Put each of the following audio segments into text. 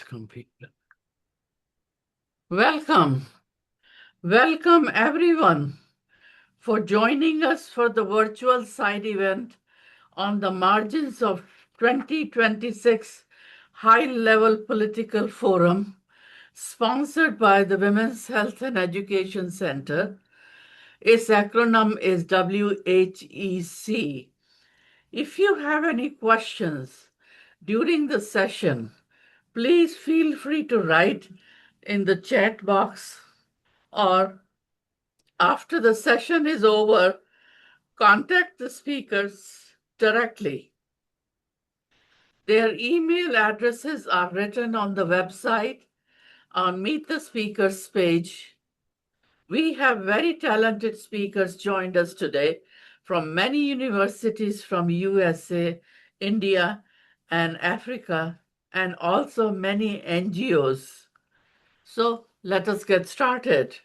Computer. Welcome, welcome everyone for joining us for the virtual side event on the margins of 2026 High Level Political Forum, sponsored by the Women's Health and Education Center. Its acronym is WHEC. If you have any questions during the session, please feel free to write in the chat box, or after the session is over, contact the speakers directly. Their email addresses are written on the website on Meet the Speakers page. We have very talented speakers joined us today from many universities from USA, India, and Africa, and also many NGOs. So let us get started.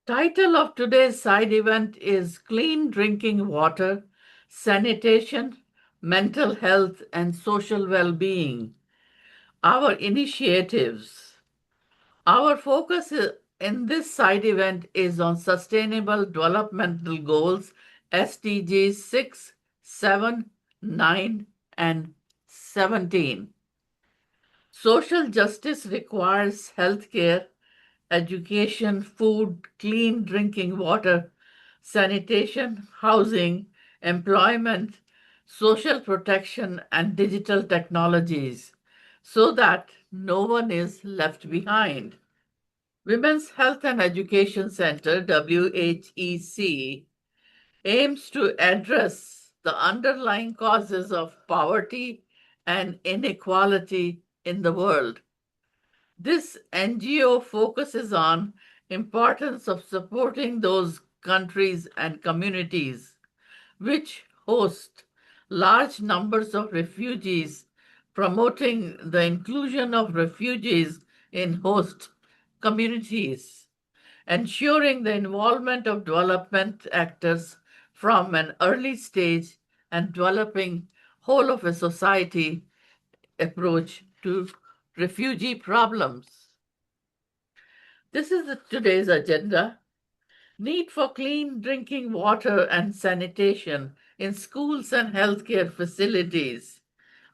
Title of today's side event is Clean Drinking Water, Sanitation, Mental Health, and Social Well-Being. Our initiatives. Our focus in this side event is on Sustainable Developmental Goals, SDGs 6, 7, 9, and 17. Social justice requires healthcare, education, food, clean drinking water, sanitation, housing, employment, social protection, and digital technologies so that no one is left behind. Women's Health and Education Center, WHEC, aims to address the underlying causes of poverty and inequality in the world. This NGO focuses on importance of supporting those countries and communities which host large numbers of refugees, promoting the inclusion of refugees in host communities, ensuring the involvement of development actors from an early stage, and developing whole of a society approach to refugee problems. This is today's agenda. Need for clean drinking water and sanitation in schools and healthcare facilities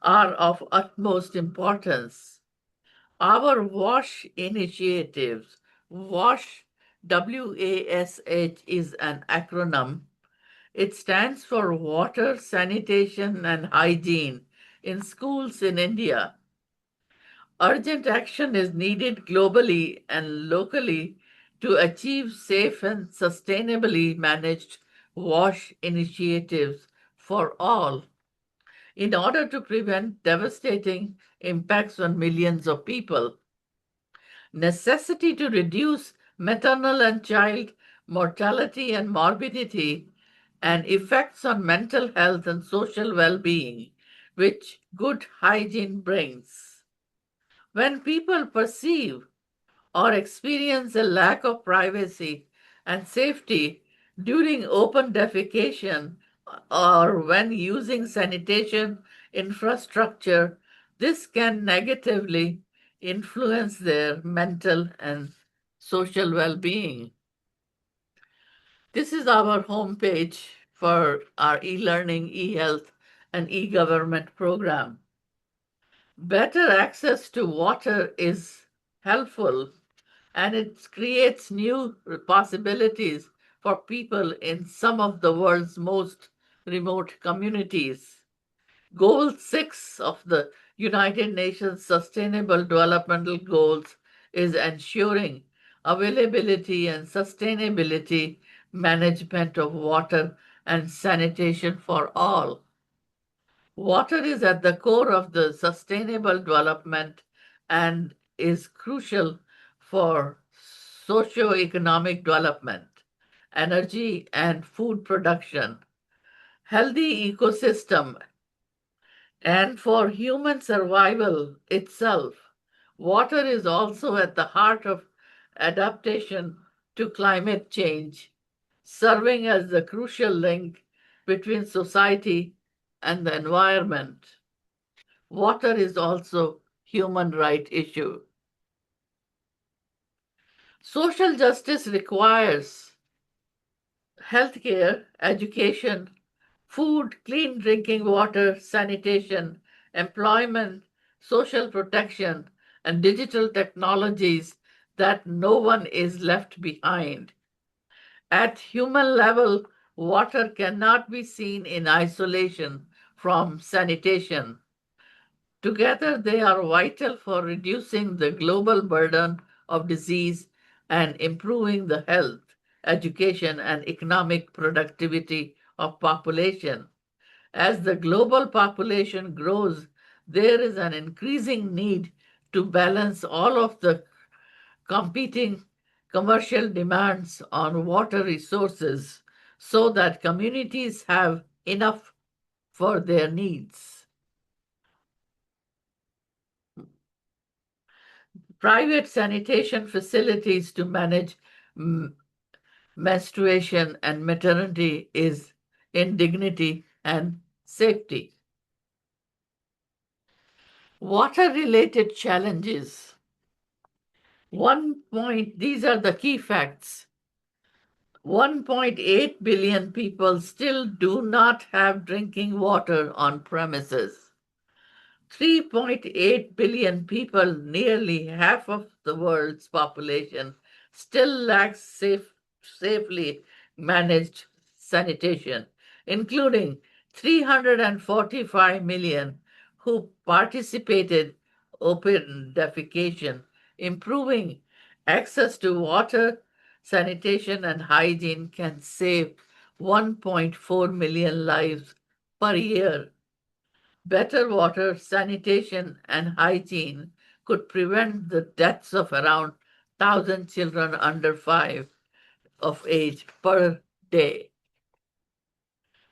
are of utmost importance. Our WASH initiatives, WASH, WASH, is an acronym. It stands for Water, Sanitation, and Hygiene in schools in India. Urgent action is needed globally and locally to achieve safe and sustainably managed WASH initiatives for all in order to prevent devastating impacts on millions of people. Necessity to reduce maternal and child mortality and morbidity and effects on mental health and social well-being, which good hygiene brings. When people perceive or experience a lack of privacy and safety during open defecation or when using sanitation infrastructure, this can negatively influence their mental and social well being. This is our homepage for our e learning, e health, and e government program. Better access to water is helpful and it creates new possibilities for people in some of the world's most remote communities. Goal 6 of the United Nations Sustainable Developmental Goals is ensuring availability and sustainability management of water and sanitation for all. Water is at the core of the sustainable development and is crucial for socio-economic development, energy and food production, healthy ecosystem, and for human survival itself. Water is also at the heart of adaptation to climate change, serving as the crucial link between society and the environment. Water is also human right issue. Social justice requires healthcare, education, food, clean drinking water, sanitation, employment, social protection, and digital technologies that no one is left behind. At human level, water cannot be seen in isolation from sanitation. Together, they are vital for reducing the global burden of disease and improving the health, education, and economic productivity of population. As the global population grows, there is an increasing need to balance all of the competing commercial demands on water resources so that communities have enough for their needs. Private sanitation facilities to manage menstruation and maternity is in dignity and safety. Water related challenges. These are the key facts. 1.8 billion people still do not have drinking water on premises. 3.8 billion people, nearly half of the world's population, still lacks safely managed sanitation, including 345 million who participated open defecation. Improving access to water, sanitation, and hygiene can save 1.4 million lives per year. Better water, sanitation, and hygiene could prevent the deaths of around 1,000 children under 5 of age per day.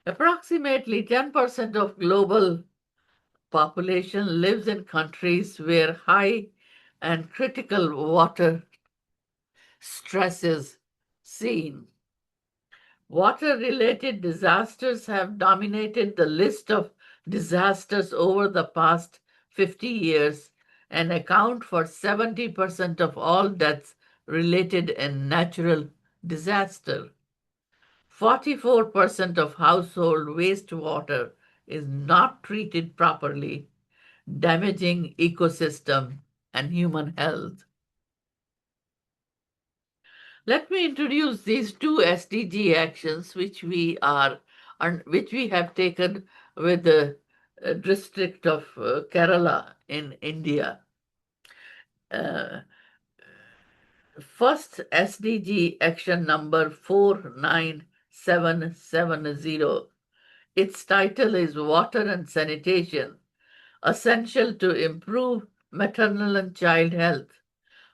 Approximately 10% of global population lives in countries where high and critical water stress is seen. Water related disasters have dominated the list of disasters over the past 50 years and account for 70% of all deaths related in natural disaster. 44% of household wastewater is not treated properly, damaging ecosystem and human health. Let me introduce these two SDG actions which we have taken with the district of Kerala in India. Uh, First SDG action number 49770. Its title is Water and Sanitation, essential to improve maternal and child health.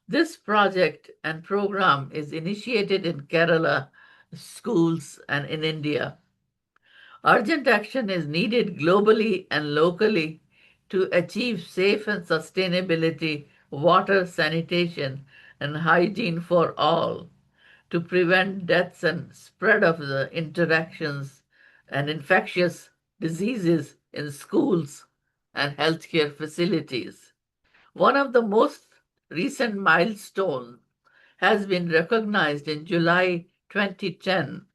This project and program is initiated in Kerala schools and in India. Urgent action is needed globally and locally to achieve safe and sustainability water, sanitation, and hygiene for all, to prevent deaths and spread of the interactions and infectious diseases in schools and healthcare facilities. One of the most recent milestones has been recognized in July 2010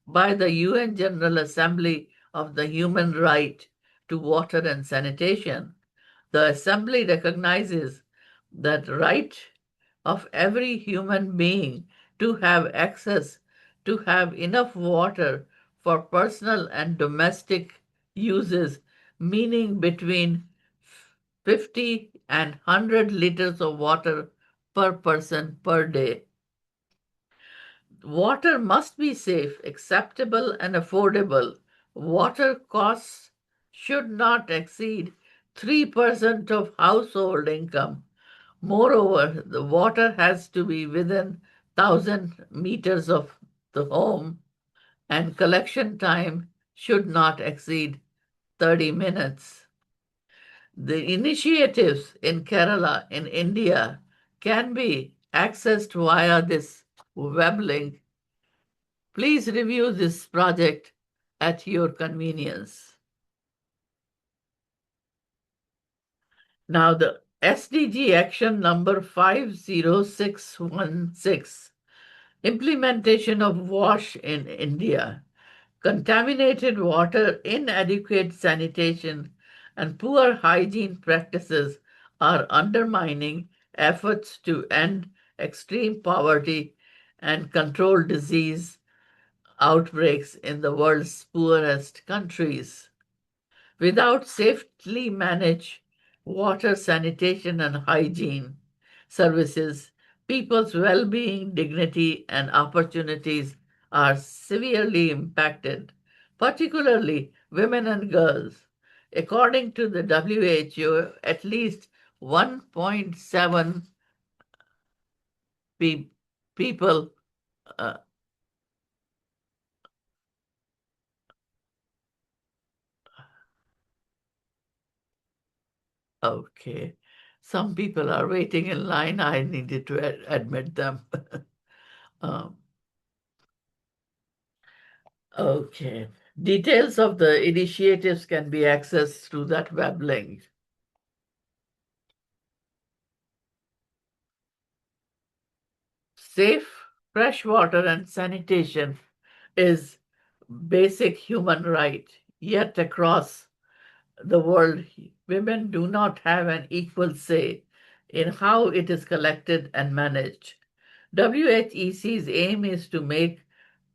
by the UN General Assembly of the Human Right to Water and Sanitation. The Assembly recognizes that right of every human being to have access to have enough water for personal and domestic uses, meaning between 50 and 100 liters of water per person per day. Water must be safe, acceptable, and affordable. Water costs should not exceed 3% of household income. Moreover, the water has to be within 1,000 meters of the home, and collection time should not exceed 30 minutes. The initiatives in Kerala, in India, can be accessed via this web link. Please review this project at your convenience. Now, the SDG action number 50616, implementation of WASH in India. Contaminated water, inadequate sanitation, and poor hygiene practices are undermining efforts to end extreme poverty and control disease outbreaks in the world's poorest countries. Without safely managed water, sanitation, and hygiene services, people's well being, dignity, and opportunities are severely impacted, particularly women and girls. According to the WHO, at least 1.7 pe- people. uh, okay. Some people are waiting in line. I needed to admit them. um, Okay. Details of the initiatives can be accessed through that web link. Safe, fresh water and sanitation is basic human right, yet across the world, women do not have an equal say in how it is collected and managed. WHEC's aim is to make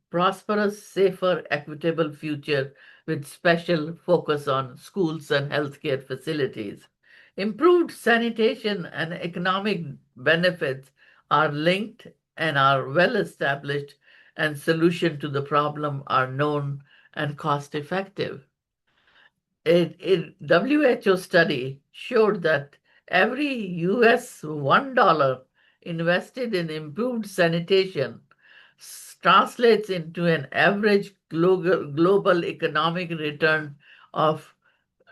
prosperous, safer, equitable future with special focus on schools and healthcare facilities. Improved sanitation and economic benefits are linked and are well established, and solutions to the problem are known and cost effective. A WHO study showed that every US $1 invested in improved sanitation translates into an average global economic return of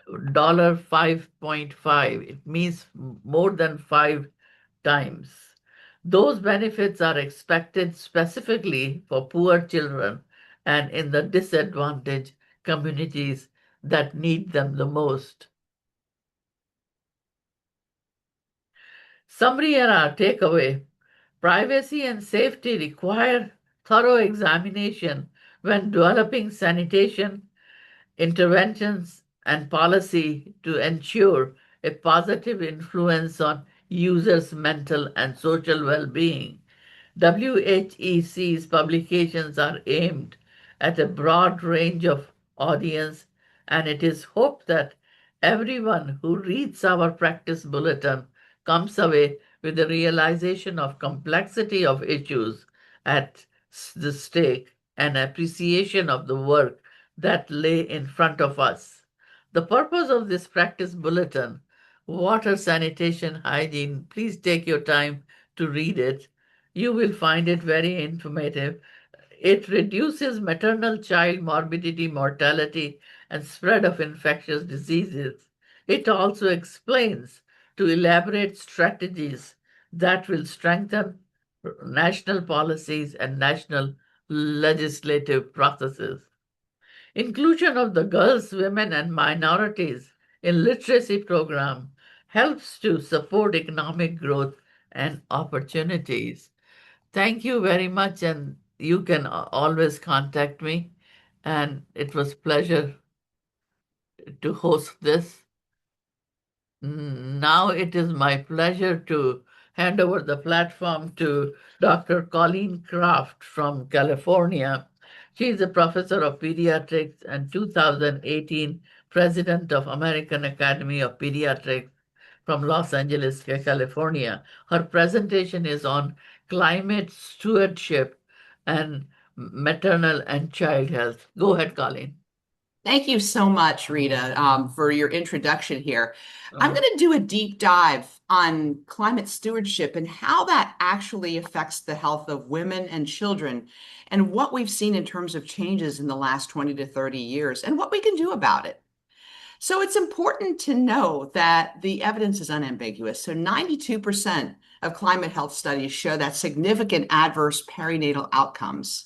$5.5. It means more than 5 times. Those benefits are expected specifically for poor children and in the disadvantaged communities that need them the most. Summary and our takeaway: privacy and safety require thorough examination when developing sanitation interventions and policy to ensure a positive influence on users' mental and social well being. WHEC's publications are aimed at a broad range of audience, and it is hoped that everyone who reads our practice bulletin comes away with the realization of complexity of issues at the stake and appreciation of the work that lay in front of us. The purpose of this practice bulletin, water, sanitation, hygiene, please take your time to read it. You will find it very informative. It reduces maternal child morbidity, mortality, and spread of infectious diseases. It also explains to elaborate strategies that will strengthen national policies and national legislative processes. Inclusion of the girls, women, and minorities in literacy program helps to support economic growth and opportunities. Thank you very much, and you can always contact me. And it was pleasure to host this. Now it is my pleasure to hand over the platform to Dr. Colleen Kraft from California. She is a professor of pediatrics and 2018 president of American Academy of Pediatrics from Los Angeles, California. Her presentation is on climate stewardship and maternal and child health. Go ahead, Colleen. Thank you so much, Rita, for your introduction here. I'm going to do a deep dive on climate stewardship and how that actually affects the health of women and children, and what we've seen in terms of changes in the last 20 to 30 years and what we can do about it. So it's important to know that the evidence is unambiguous. So 92% of climate health studies show that significant adverse perinatal outcomes.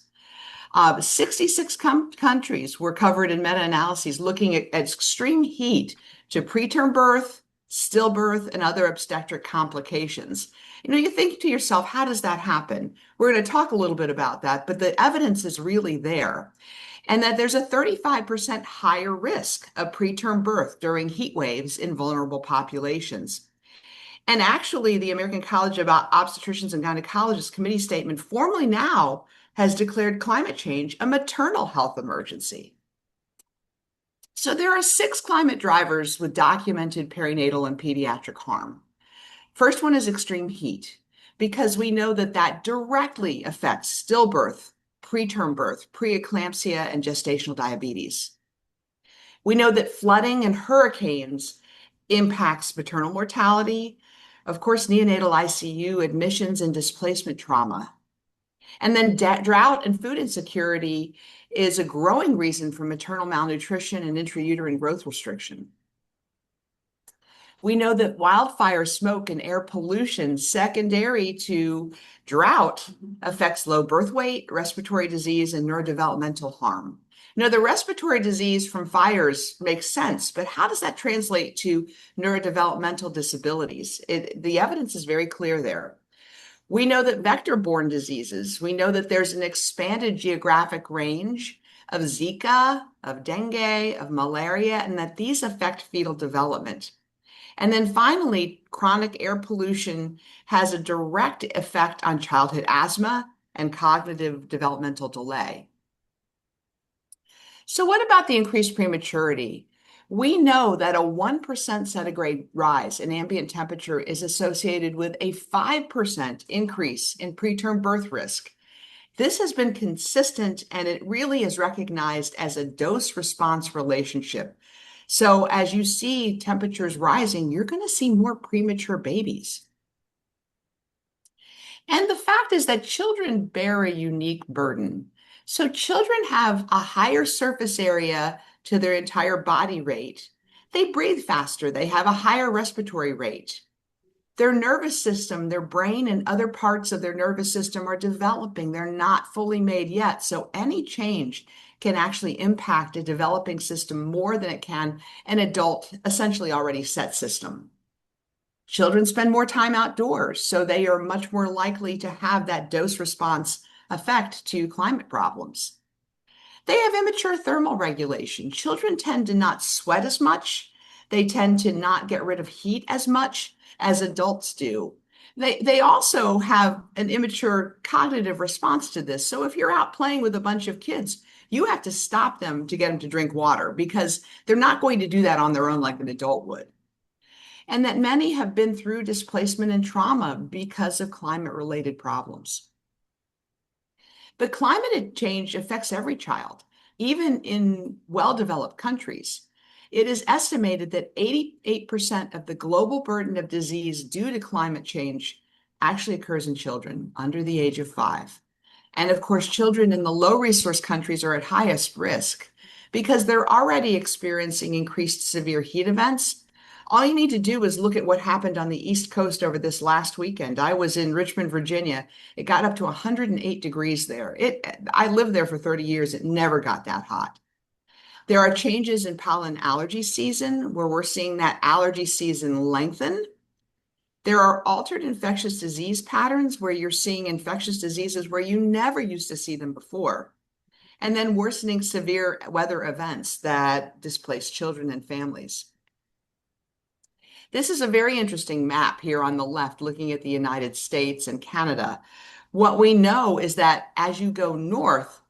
66 countries were covered in meta-analyses looking at extreme heat to preterm birth, stillbirth, and other obstetric complications. You think to yourself, how does that happen? We're going to talk a little bit about that, but the evidence is really there. And that there's a 35% higher risk of preterm birth during heat waves in vulnerable populations. And actually, the American College of Obstetricians and Gynecologists committee statement formally now has declared climate change a maternal health emergency. So there are 6 climate drivers with documented perinatal and pediatric harm. First one is extreme heat, because we know that that directly affects stillbirth, preterm birth, preeclampsia, and gestational diabetes. We know that flooding and hurricanes impacts maternal mortality, of course, neonatal ICU admissions and displacement trauma. And then drought and food insecurity is a growing reason for maternal malnutrition and intrauterine growth restriction. We know that wildfire smoke and air pollution secondary to drought affects low birth weight, respiratory disease, and neurodevelopmental harm. The respiratory disease from fires makes sense, but how does that translate to neurodevelopmental disabilities? The evidence is very clear there. We know that vector-borne diseases, we know that there's an expanded geographic range of Zika, of dengue, of malaria, and that these affect fetal development. And then finally, chronic air pollution has a direct effect on childhood asthma and cognitive developmental delay. So what about the increased prematurity? We know that a 1% centigrade rise in ambient temperature is associated with a 5% increase in preterm birth risk. This has been consistent, and it really is recognized as a dose-response relationship. So as you see temperatures rising, you're going to see more premature babies. And the fact is that children bear a unique burden. So children have a higher surface area to their entire body rate. They breathe faster. They have a higher respiratory rate. Their nervous system, their brain, and other parts of their nervous system are developing. They're not fully made yet. So any change can actually impact a developing system more than it can an adult, essentially already set system. Children spend more time outdoors, so they are much more likely to have that dose response effect to climate problems. They have immature thermal regulation. Children tend to not sweat as much. They tend to not get rid of heat as much as adults do. They also have an immature cognitive response to this. So if you're out playing with a bunch of kids, you have to stop them to get them to drink water because they're not going to do that on their own like an adult would. And that many have been through displacement and trauma because of climate-related problems. But climate change affects every child, even in well-developed countries. It is estimated that 88% of the global burden of disease due to climate change actually occurs in children under the age of 5. And of course, children in the low-resource countries are at highest risk because they're already experiencing increased severe heat events. All you need to do is look at what happened on the East Coast over this last weekend. I was in Richmond, Virginia. It got up to 108 degrees there. I lived there for 30 years. It never got that hot. There are changes in pollen allergy season where we're seeing that allergy season lengthen. There are altered infectious disease patterns where you're seeing infectious diseases where you never used to see them before. And then worsening severe weather events that displace children and families. This is a very interesting map here on the left, looking at the United States and Canada. What we know is that as you go north,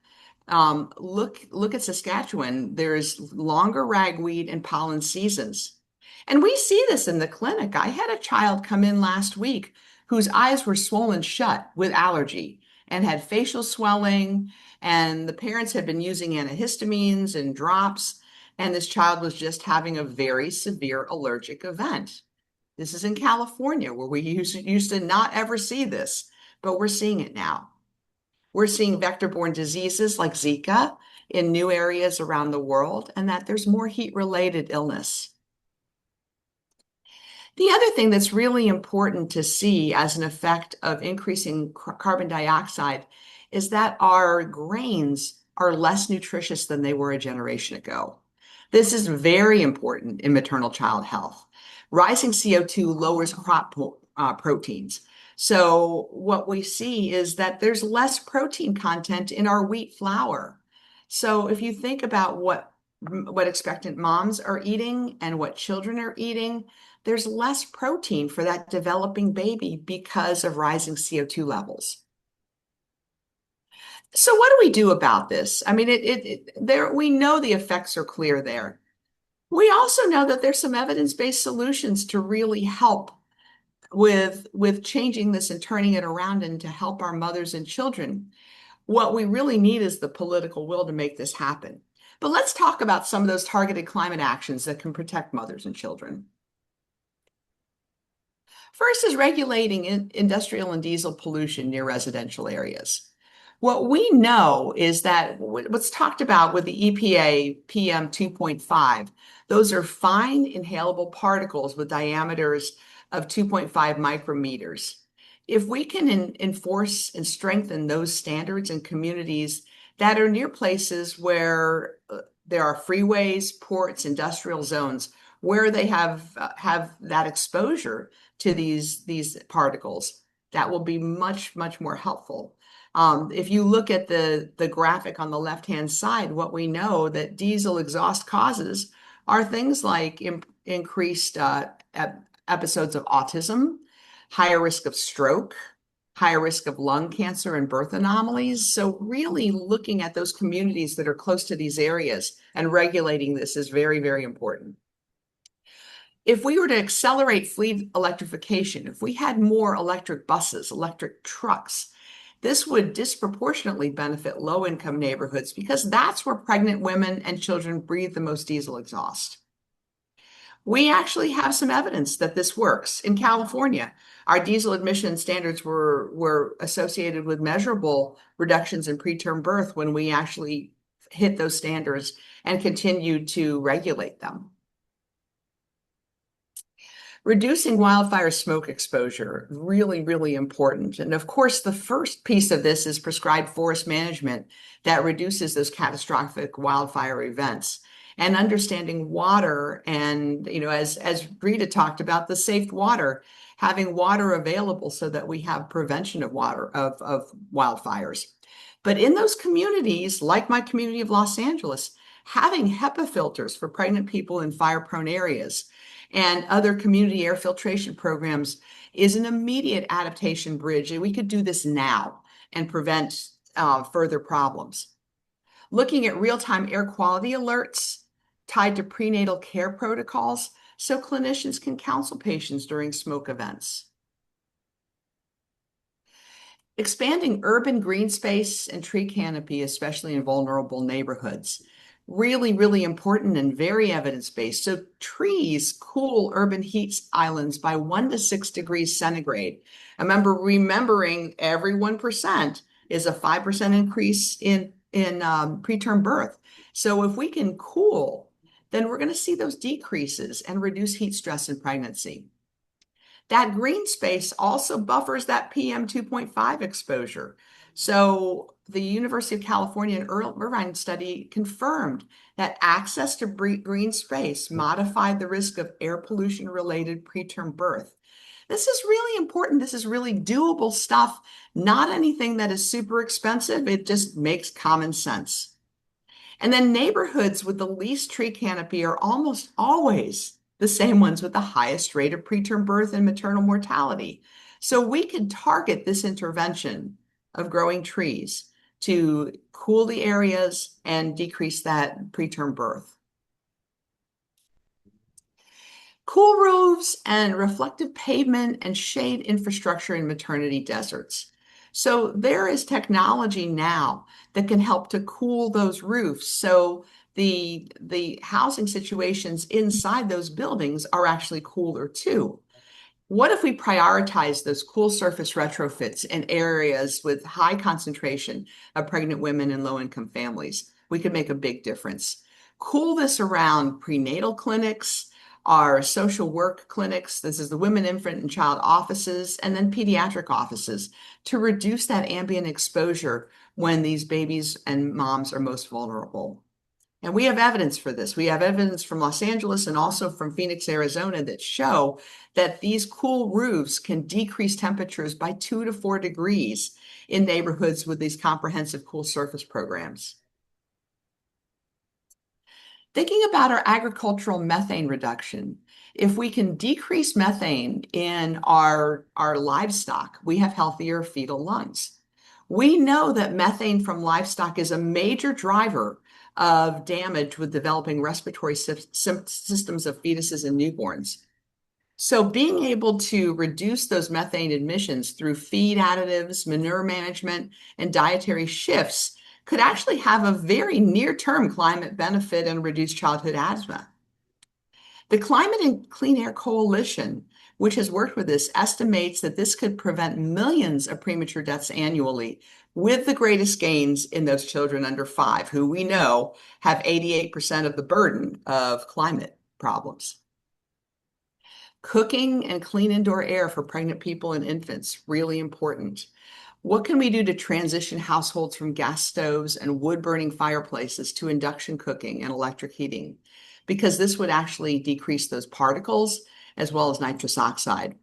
look at Saskatchewan, there's longer ragweed and pollen seasons. And we see this in the clinic. I had a child come in last week whose eyes were swollen shut with allergy and had facial swelling, and the parents had been using antihistamines and drops, and this child was just having a very severe allergic event. This is in California, where we used to not ever see this, but we're seeing it now. We're seeing vector-borne diseases like Zika in new areas around the world, and that there's more heat-related illness. The other thing that's really important to see as an effect of increasing carbon dioxide is that our grains are less nutritious than they were a generation ago. This is very important in maternal child health. Rising CO2 lowers crop proteins. So what we see is that there's less protein content in our wheat flour. So if you think about what expectant moms are eating and what children are eating, there's less protein for that developing baby because of rising CO2 levels. So what do we do about this? I mean, we know the effects are clear there. We also know that there's some evidence-based solutions to really help with changing this and turning it around and to help our mothers and children. What we really need is the political will to make this happen. But let's talk about some of those targeted climate actions that can protect mothers and children. First is regulating industrial and diesel pollution near residential areas. What we know is that what's talked about with the EPA PM 2.5, those are fine inhalable particles with diameters of 2.5 micrometers. If we can enforce and strengthen those standards in communities that are near places where there are freeways, ports, industrial zones, where they have that exposure to these particles, that will be much, much more helpful. If you look at the graphic on the left-hand side, what we know that diesel exhaust causes are things like increased episodes of autism, higher risk of stroke, higher risk of lung cancer and birth anomalies. So really looking at those communities that are close to these areas and regulating this is very, very important. If we were to accelerate fleet electrification, if we had more electric buses, electric trucks, this would disproportionately benefit low-income neighborhoods because that's where pregnant women and children breathe the most diesel exhaust. We actually have some evidence that this works. In California, our diesel emission standards were associated with measurable reductions in preterm birth when we actually hit those standards and continued to regulate them. Reducing wildfire smoke exposure, really, really important. And of course, the first piece of this is prescribed forest management that reduces those catastrophic wildfire events. And understanding water and, as Rita talked about, the safe water, having water available so that we have prevention of wildfires. But in those communities, like my community of Los Angeles, having HEPA filters for pregnant people in fire-prone areas and other community air filtration programs is an immediate adaptation bridge. And we could do this now and prevent further problems. Looking at real-time air quality alerts tied to prenatal care protocols so clinicians can counsel patients during smoke events. Expanding urban green space and tree canopy, especially in vulnerable neighborhoods. Really, really important and very evidence-based. So trees cool urban heat islands by 1 to 6 degrees centigrade. Remembering every 1% is a 5% increase in preterm birth. So if we can cool, then we're going to see those decreases and reduce heat stress in pregnancy. That green space also buffers that PM 2.5 exposure. So the University of California and Irvine study confirmed that access to green space modified the risk of air pollution-related preterm birth. This is really important. This is really doable stuff, not anything that is super expensive. It just makes common sense. And then neighborhoods with the least tree canopy are almost always the same ones with the highest rate of preterm birth and maternal mortality. So we can target this intervention of growing trees to cool the areas and decrease that preterm birth. Cool roofs and reflective pavement and shade infrastructure in maternity deserts. So there is technology now that can help to cool those roofs. So the housing situations inside those buildings are actually cooler too. What if we prioritize those cool surface retrofits in areas with high concentration of pregnant women and low-income families? we could make a big difference. Cool this around prenatal clinics, our social work clinics, this is the women, infant, and child offices, and then pediatric offices to reduce that ambient exposure when these babies and moms are most vulnerable. And we have evidence for this. We have evidence from Los Angeles and also from Phoenix, Arizona that show that these cool roofs can decrease temperatures by 2 to 4 degrees in neighborhoods with these comprehensive cool surface programs. Thinking about our agricultural methane reduction, if we can decrease methane in our livestock, we have healthier fetal lungs. We know that methane from livestock is a major driver of damage with developing respiratory systems of fetuses and newborns. So being able to reduce those methane emissions through feed additives, manure management, and dietary shifts could actually have a very near-term climate benefit and reduce childhood asthma. The Climate and Clean Air Coalition, which has worked with this, estimates that this could prevent millions of premature deaths annually, with the greatest gains in those children under 5, who we know have 88% of the burden of climate problems. Cooking and clean indoor air for pregnant people and infants, really important. What can we do to transition households from gas stoves and wood-burning fireplaces to induction cooking and electric heating? Because this would actually decrease those particles as well as nitrous oxide.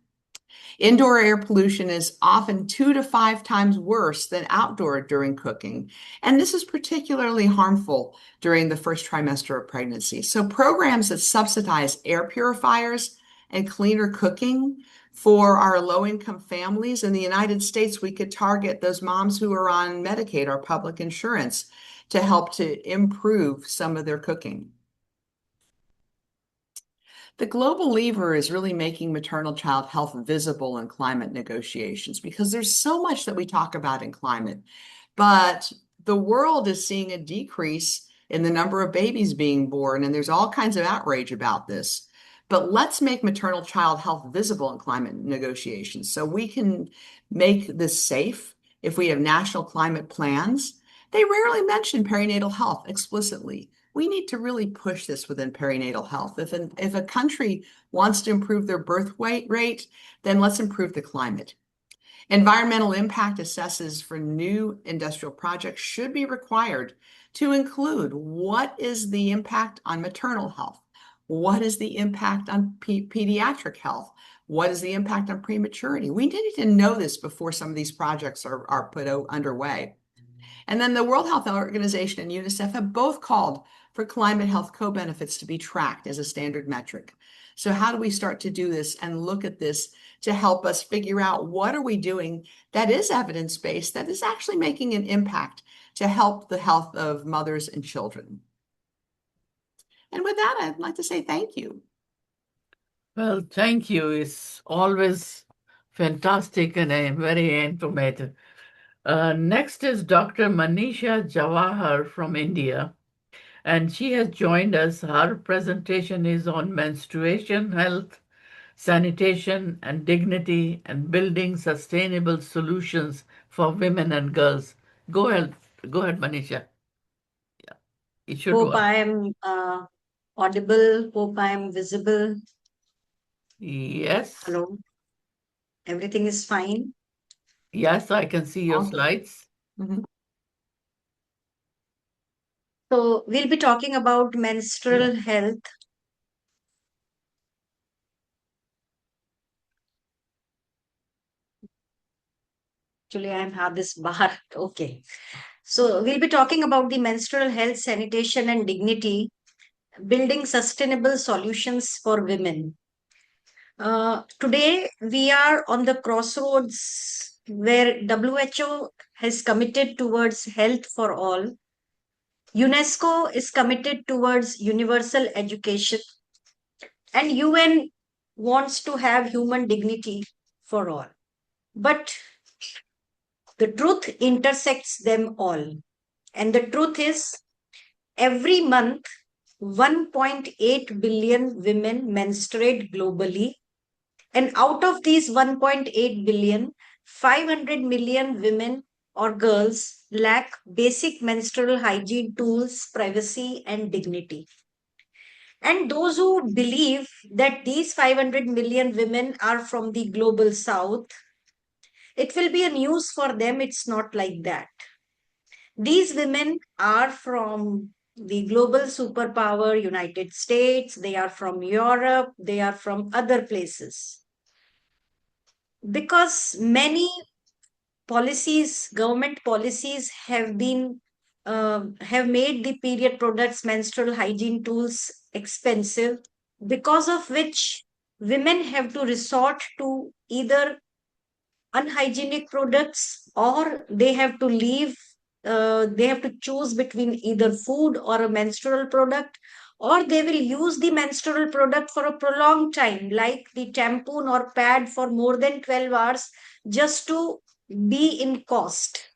Indoor air pollution is often 2 to 5 times worse than outdoor during cooking, and this is particularly harmful during the first trimester of pregnancy. So programs that subsidize air purifiers and cleaner cooking for our low-income families in the United States, we could target those moms who are on Medicaid or public insurance to help to improve some of their cooking. The global lever is really making maternal child health visible in climate negotiations because there's so much that we talk about in climate, but the world is seeing a decrease in the number of babies being born, and there's all kinds of outrage about this. But let's make maternal child health visible in climate negotiations so we can make this safe. If we have national climate plans, they rarely mention perinatal health explicitly. We need to really push this within perinatal health. If a country wants to improve their birth rate, then let's improve the climate. Environmental impact assessments for new industrial projects should be required to include what is the impact on maternal health? What is the impact on pediatric health? What is the impact on prematurity? We need to know this before some of these projects are put underway. And then the World Health Organization and UNICEF have both called for climate health co-benefits to be tracked as a standard metric. So how do we start to do this and look at this to help us figure out what are we doing that is evidence-based, that is actually making an impact to help the health of mothers and children? And with that, I'd like to say thank you. Well, thank you. It's always fantastic and very informative. Next is Dr. Manisha Jawahar from India, and she has joined us. Her presentation is on menstruation health, sanitation and dignity, and building sustainable solutions for women and girls. Go ahead, Manisha. Yeah, it should Hope work. I am audible. Hope I am visible. Yes. Hello. Everything is fine. Yes, I can see your Awesome. slides. Mhm. So we'll be talking about menstrual health. Actually, I have this bar. Okay. So we'll be talking about the menstrual health, sanitation, and dignity, building sustainable solutions for women. Today, we are on the crossroads where WHO has committed towards health for all. UNESCO is committed towards universal education, and UN wants to have human dignity for all. But the truth intersects them all. And the truth is, every month, 1.8 billion women menstruate globally. And out of these 1.8 billion, 500 million women or girls lack basic menstrual hygiene tools, privacy, and dignity. And those who believe that these 500 million women are from the global south, it will be a news for them. It's not like that. These women are from the global superpower, United States, they are from Europe, they are from other places. Because many policies, government policies have made the period products, menstrual hygiene tools expensive, because of which women have to resort to either unhygienic products, or they have to leave, they have to choose between either food or a menstrual product, or they will use the menstrual product for a prolonged time, like the tampon or pad for more than 12 hours, just to be in cost.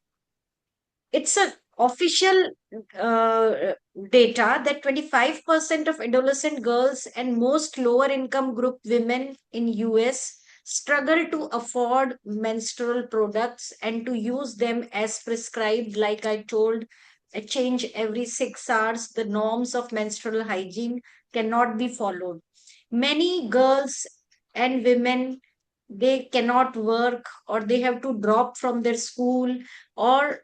It's a official uh, data that 25% of adolescent girls and most lower income group women in US struggle to afford menstrual products and to use them as prescribed. Like I told, a change every 6 hours, the norms of menstrual hygiene cannot be followed. Many girls and women, they cannot work, or they have to drop from their school, or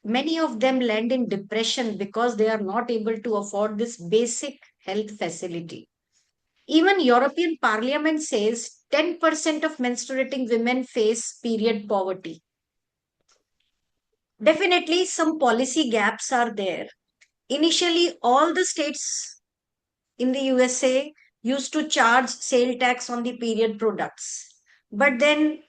many of them land in depression because they are not able to afford this basic health facility. Even European Parliament says 10% of menstruating women face period poverty. Definitely, some policy gaps are there. Initially, all the states in the USA used to charge sale tax on the period products. But then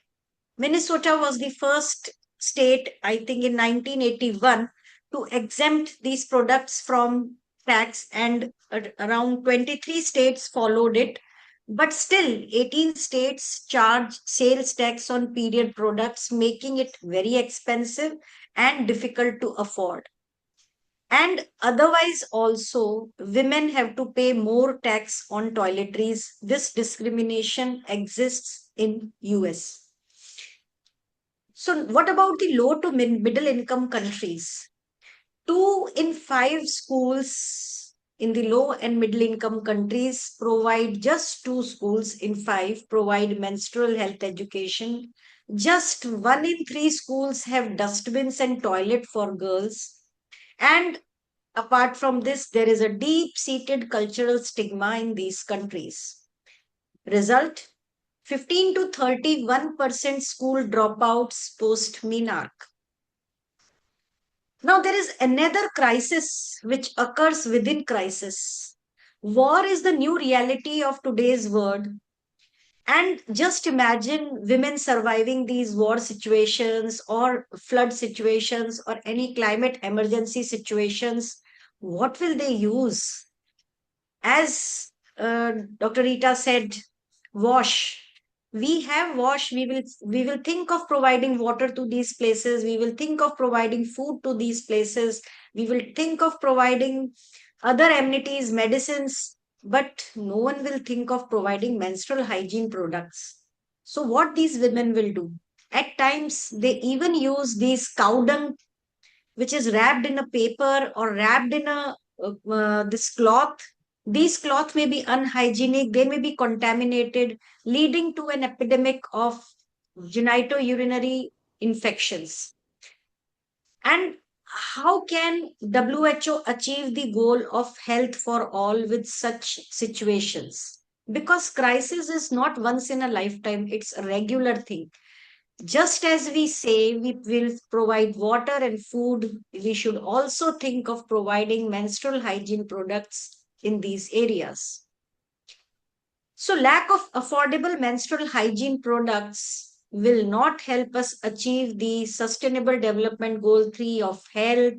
Minnesota was the first state, I think in 1981, to exempt these products from tax, and around 23 states followed it. But still, 18 states charge sales tax on period products, making it very expensive and difficult to afford. And otherwise, also, women have to pay more tax on toiletries. This discrimination exists in US. So, what about the low to middle income countries? 2 in 5 schools in the low and middle income countries provide, just 2 schools in 5 provide menstrual health education. Just 1 in 3 schools have dustbins and toilet for girls. And apart from this, there is a deep seated cultural stigma in these countries. Result: 15 to 31% school dropouts post MENARC. Now, there is another crisis which occurs within crisis. War is the new reality of today's world. And just imagine women surviving these war situations, or flood situations, or any climate emergency situations. What will they use? As Dr. Rita said, wash. We have wash. We will think of providing water to these places. We will think of providing food to these places. We will think of providing other amenities, medicines, but no one will think of providing menstrual hygiene products. So what these women will do? At times, they even use these cow dung, which is wrapped in a paper or wrapped in a this cloth. These cloth may be unhygienic, they may be contaminated, leading to an epidemic of genitourinary infections. And how can WHO achieve the goal of health for all with such situations? Because crisis is not once in a lifetime, it's a regular thing. Just as we say we will provide water and food, we should also think of providing menstrual hygiene products in these areas. So, lack of affordable menstrual hygiene products will not help us achieve the Sustainable Development Goal 3 of health.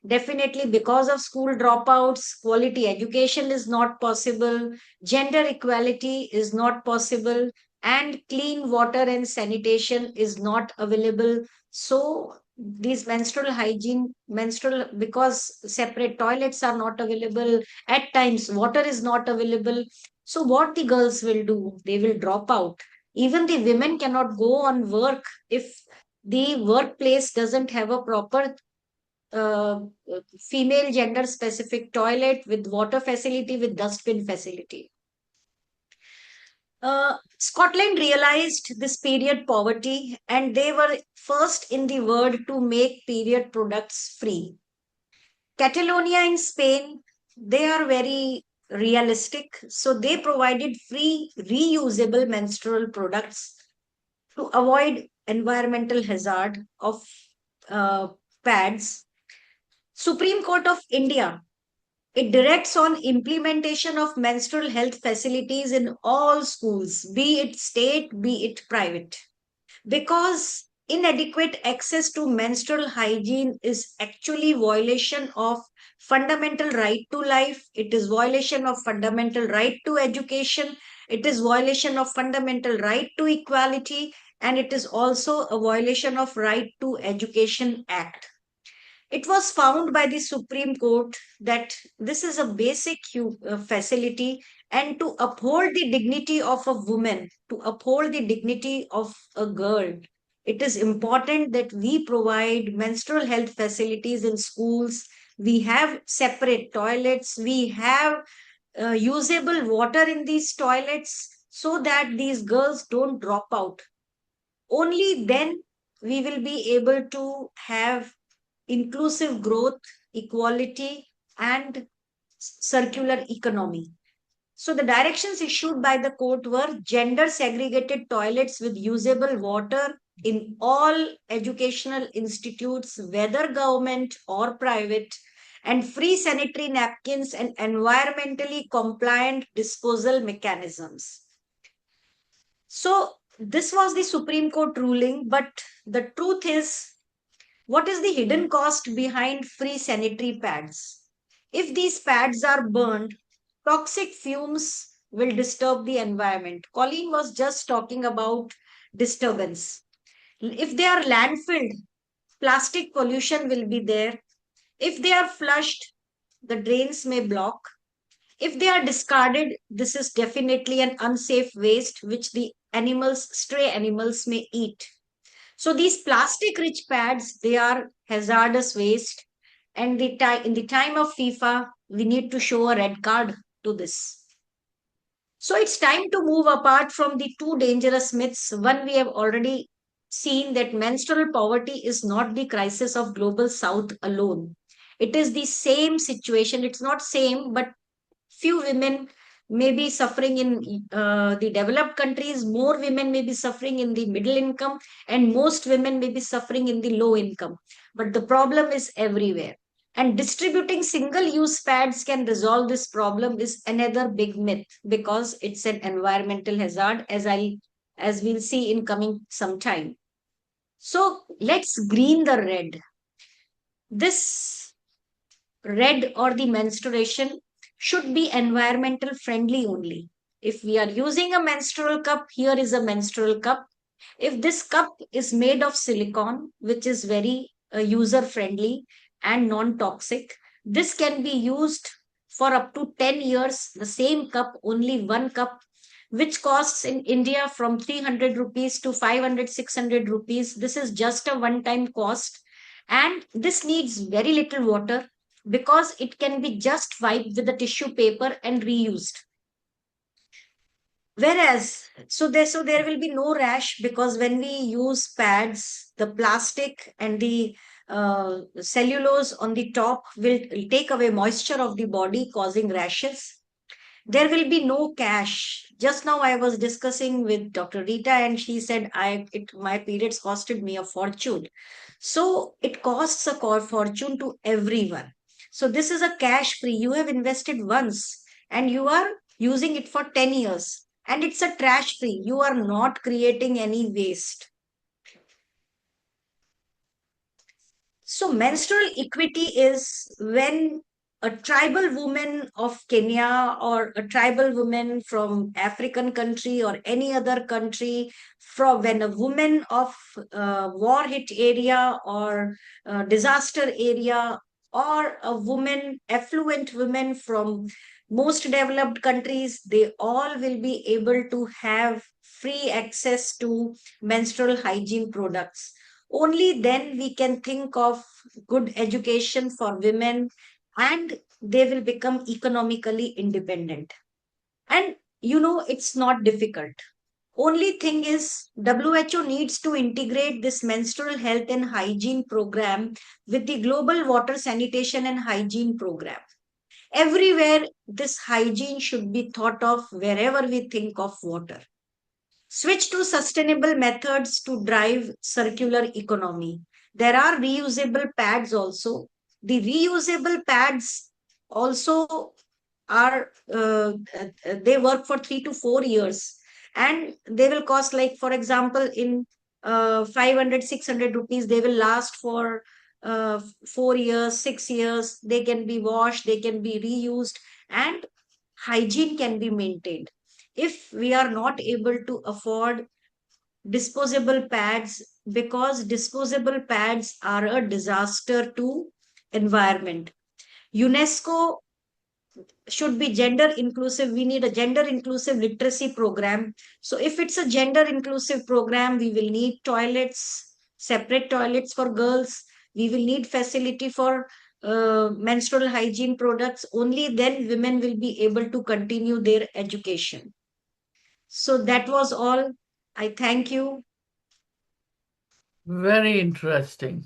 Definitely, because of school dropouts, quality education is not possible, gender equality is not possible, and clean water and sanitation is not available. So, these menstrual hygiene, because separate toilets are not available, at times water is not available. So, what the girls will do? They will drop out. Even the women cannot go on work if The workplace doesn't have a proper female gender specific toilet with water facility, with dustbin facility. Scotland realized this period poverty, and they were first in the world to make period products free. Catalonia in Spain, they are very realistic. So they provided free reusable menstrual products to avoid environmental hazard of uh, pads. Supreme Court of India, it directs on implementation of menstrual health facilities in all schools, be it state, be it private, because inadequate access to menstrual hygiene is actually violation of fundamental right to life, it is violation of fundamental right to education, it is violation of fundamental right to equality, and it is also a violation of right to education act. It was found by the Supreme Court that this is a basic facility, and to uphold the dignity of a woman, to uphold the dignity of a girl, it is important that we provide menstrual health facilities in schools. We have separate toilets, we have usable water in these toilets so that these girls don't drop out. Only then we will be able to have inclusive growth, equality, and circular economy. So the directions issued by the court were gender segregated toilets with usable water in all educational institutes, whether government or private, and free sanitary napkins and environmentally compliant disposal mechanisms. So this was the Supreme Court ruling, but the truth is, what is the hidden cost behind free sanitary pads? If these pads are burned, toxic fumes will disturb the environment. Colleen was just talking about disturbance. If they are landfilled, plastic pollution will be there. If they are flushed, the drains may block. If they are discarded, this is definitely an unsafe waste which the animals, stray animals may eat. So these plastic rich pads, they are hazardous waste. And in the time of FIFA, we need to show a red card to this. So it's time to move apart from the two dangerous myths. One, we have already seen that menstrual poverty is not the crisis of global south alone. It is the same situation. It's not same, but few women may be suffering in the developed countries, more women may be suffering in the middle income, and most women may be suffering in the low income. But the problem is everywhere. And distributing single use pads can resolve this problem is another big myth, because it's an environmental hazard, as we'll see in coming some time. So let's green the red. This red, or the menstruation, should be environmental friendly only. If we are using a menstrual cup, here is a menstrual cup. If this cup is made of silicone, which is very user friendly and non toxic, this can be used for up to 10 years. The same cup, only one cup, which costs in India from 300 rupees to 500, 600 rupees. This is just a one time cost. And this needs very little water, because it can be just wiped with a tissue paper and reused. Whereas, so there will be no rash, because when we use pads, the plastic and the cellulose on the top will take away moisture of the body, causing rashes. There will be no cash. Just now I was discussing with Dr. Rita, and she said my periods costed me a fortune. So it costs a fortune to everyone. So this is a cash free. You have invested once and you are using it for 10 years, and it's a trash free. You are not creating any waste. So menstrual equity is when a tribal woman of Kenya, or a tribal woman from African country or any other country, from when a woman of war hit area or disaster area, or a woman, affluent women from most developed countries, they all will be able to have free access to menstrual hygiene products. Only then we can think of good education for women, and they will become economically independent. And it's not difficult. Only thing is, WHO needs to integrate this menstrual health and hygiene program with the global water sanitation and hygiene program. Everywhere, this hygiene should be thought of wherever we think of water. Switch to sustainable methods to drive circular economy. There are reusable pads also. The reusable pads also are they work for 3 to 4 years, and they will cost, like for example, in 500 600 rupees, they will last for 4 years, 6 years. They can be washed, they can be reused, and hygiene can be maintained. If we are not able to afford disposable pads, because disposable pads are a disaster to environment, UNESCO should be gender inclusive. We need a gender inclusive literacy program. So if it's a gender inclusive program, we will need toilets, separate toilets for girls. We will need facility for menstrual hygiene products. Only then women will be able to continue their education. So that was all. I thank you. Very interesting.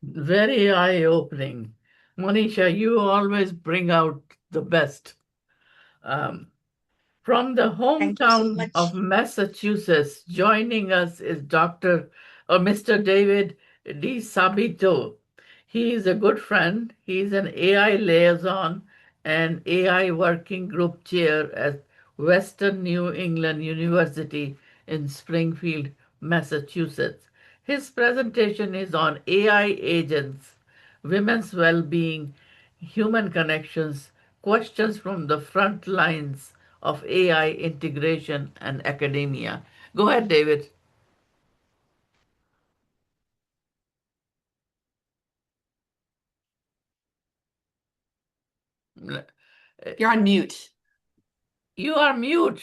Very eye-opening. Monisha, you always bring out the best. Um, From the Thank you so hometown of much. Massachusetts, joining us is Dr. or Mr. David D. Sabito. He is a good friend. He is an AI liaison and AI working group chair at Western New England University in Springfield, Massachusetts. His presentation is on AI agents, women's well-being, human connections, questions from the front lines of AI integration and academia. Go ahead, David. You're on mute. You are mute.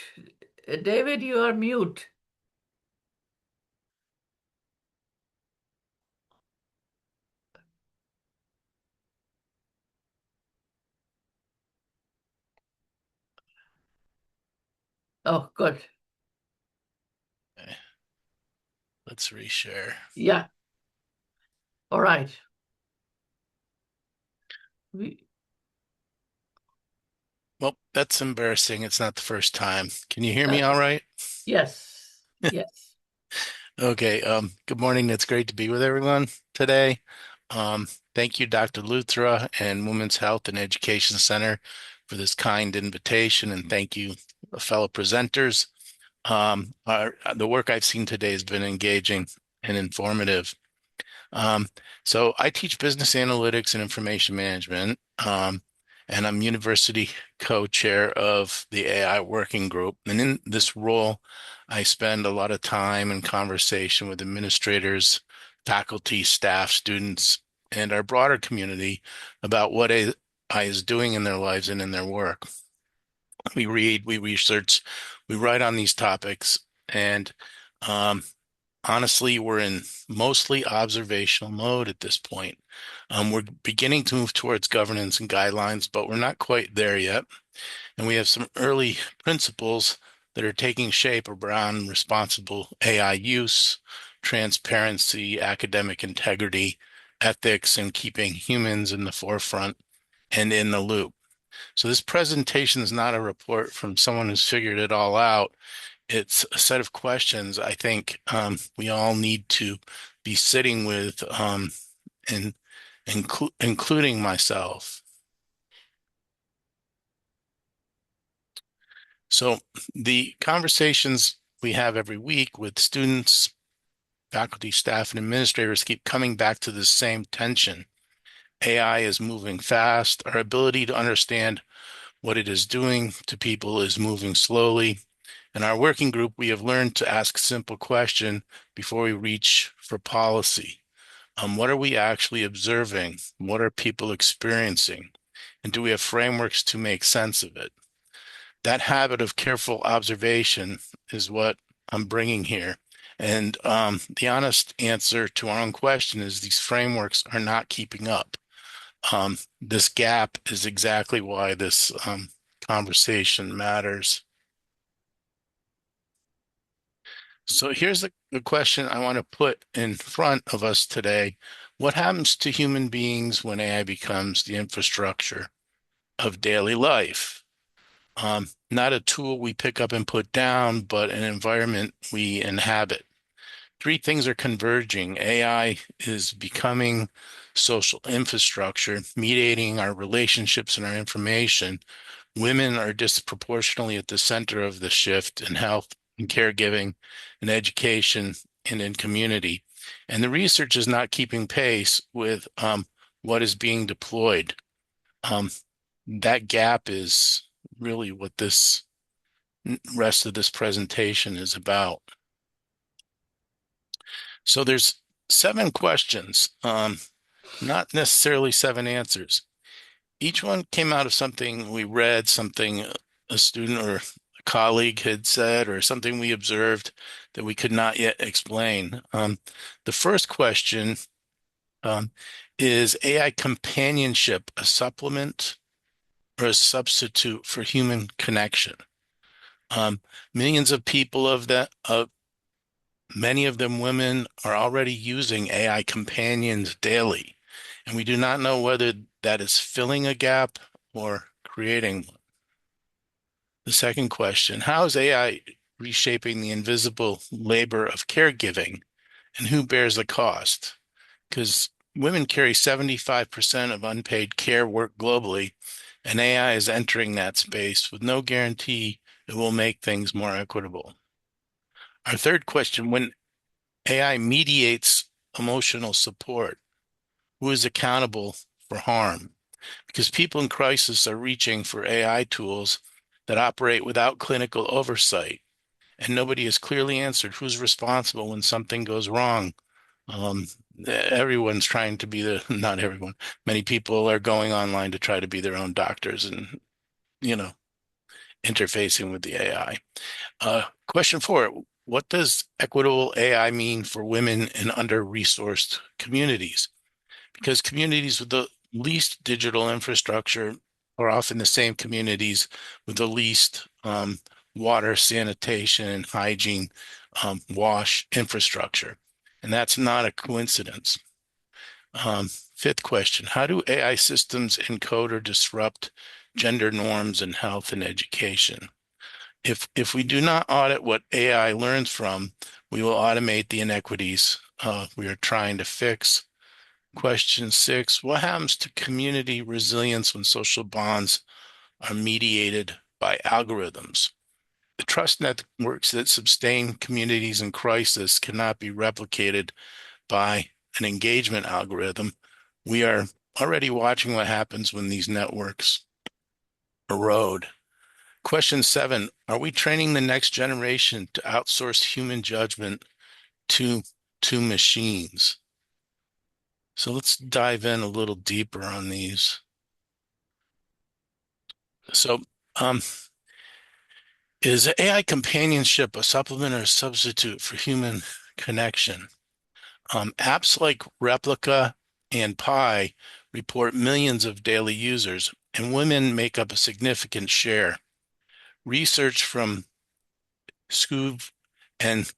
David, you are mute. Oh, good. Okay. Let's reshare. Yeah. All right. We, Well, that's embarrassing. It's not the first time. Can you hear me all right? yes. Yes. Okay. Good morning. It's great to be with everyone today. Thank you, Dr. Luthra and Women's Health and Education Center for this kind invitation, and thank you, fellow presenters. The work I've seen today has been engaging and informative. So I teach business analytics and information management, and I'm university co-chair of the AI working group. And in this role, I spend a lot of time and conversation with administrators, faculty, staff, students, and our broader community about what AI is doing in their lives and in their work. We read, we research, we write on these topics, and honestly, we're in mostly observational mode at this point. We're beginning to move towards governance and guidelines, but we're not quite there yet. And we have some early principles that are taking shape around responsible AI use, transparency, academic integrity, ethics, and keeping humans in the forefront and in the loop. So this presentation is not a report from someone who's figured it all out. It's a set of questions I think we all need to be sitting with, and including myself. So the conversations we have every week with students, faculty, staff, and administrators keep coming back to the same tension. AI is moving fast. Our ability to understand what it is doing to people is moving slowly. In our working group, we have learned to ask a simple question before we reach for policy. What are we actually observing? What are people experiencing? And do we have frameworks to make sense of it? That habit of careful observation is what I'm bringing here. And the honest answer to our own question is these frameworks are not keeping up. This gap is exactly why this conversation matters. So here's the question I want to put in front of us today. What happens to human beings when AI becomes the infrastructure of daily life? Not a tool we pick up and put down, but an environment we inhabit. Three things are converging. AI is becoming social infrastructure, mediating our relationships and our information. Women are disproportionately at the center of the shift in health and caregiving and education and in community. And the research is not keeping pace with what is being deployed. That gap is really what this rest of this presentation is about. So there's 7 questions, not necessarily 7 answers. Each one came out of something we read, something a student or a colleague had said, or something we observed that we could not yet explain. The first question is AI companionship a supplement or a substitute for human connection? Millions of people many of them women, are already using AI companions daily, and we do not know whether that is filling a gap or creating one. The second question, how is AI reshaping the invisible labor of caregiving, and who bears the cost? Because women carry 75% of unpaid care work globally, and AI is entering that space with no guarantee it will make things more equitable. Our third question, when AI mediates emotional support, who is accountable for harm? Because people in crisis are reaching for AI tools that operate without clinical oversight, and nobody has clearly answered who's responsible when something goes wrong. Everyone's trying to be not everyone, many people are going online to try to be their own doctors and, interfacing with the AI. Question 4, what does equitable AI mean for women in under-resourced communities? Because communities with the least digital infrastructure are often the same communities with the least water, sanitation, and hygiene wash infrastructure. And that's not a coincidence. Fifth question, how do AI systems encode or disrupt gender norms in health and education? If we do not audit what AI learns from, we will automate the inequities we are trying to fix. Question 6, what happens to community resilience when social bonds are mediated by algorithms? The trust networks that sustain communities in crisis cannot be replicated by an engagement algorithm. We are already watching what happens when these networks erode. Question 7, are we training the next generation to outsource human judgment to machines? So let's dive in a little deeper on these. So is AI companionship a supplement or a substitute for human connection? Apps like Replica and Pi report millions of daily users, and women make up a significant share. Research from Scoob and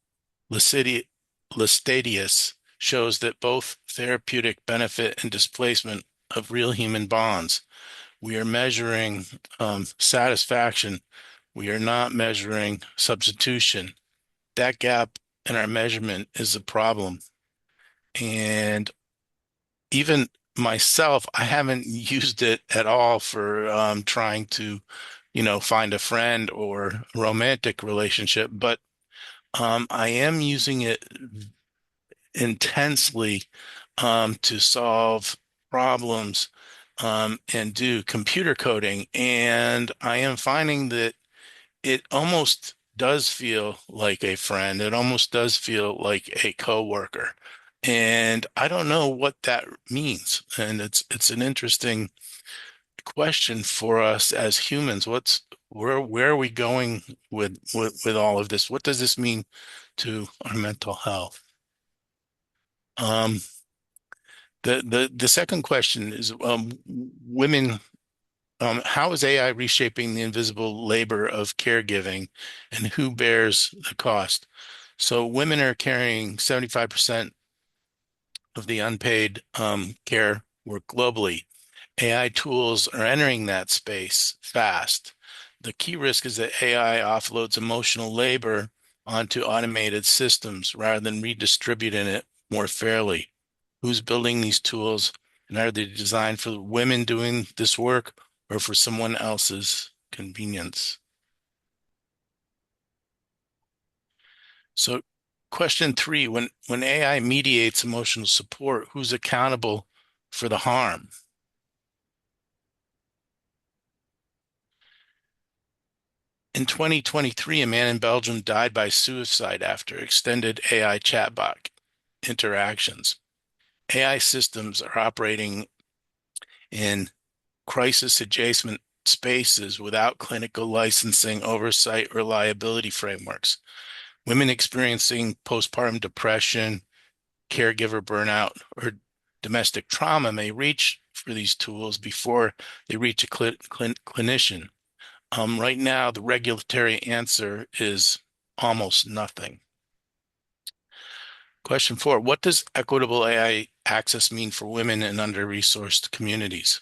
Listadius shows that both therapeutic benefit and displacement of real human bonds. We are measuring satisfaction. We are not measuring substitution. That gap in our measurement is a problem. And even myself, I haven't used it at all for trying to, find a friend or romantic relationship, but I am using it intensely to solve problems and do computer coding. And I am finding that it almost does feel like a friend. It almost does feel like a coworker. And I don't know what that means. And it's an interesting question for us as humans. Where are we going with all of this? What does this mean to our mental health. The second question is women. How is AI reshaping the invisible labor of caregiving, and who bears the cost? So women are carrying 75% of the unpaid care work globally. AI tools are entering that space fast. The key risk is that AI offloads emotional labor onto automated systems rather than redistributing it more fairly. Who's building these tools, and are they designed for women doing this work or for someone else's convenience? So question 3, when AI mediates emotional support, who's accountable for the harm? In 2023, a man in Belgium died by suicide after extended AI chatbot interactions. AI systems are operating in crisis adjacent spaces without clinical licensing, oversight, or liability frameworks. Women experiencing postpartum depression, caregiver burnout, or domestic trauma may reach for these tools before they reach a clinician. Right now, the regulatory answer is almost nothing. Question 4, what does equitable AI access mean for women in under-resourced communities?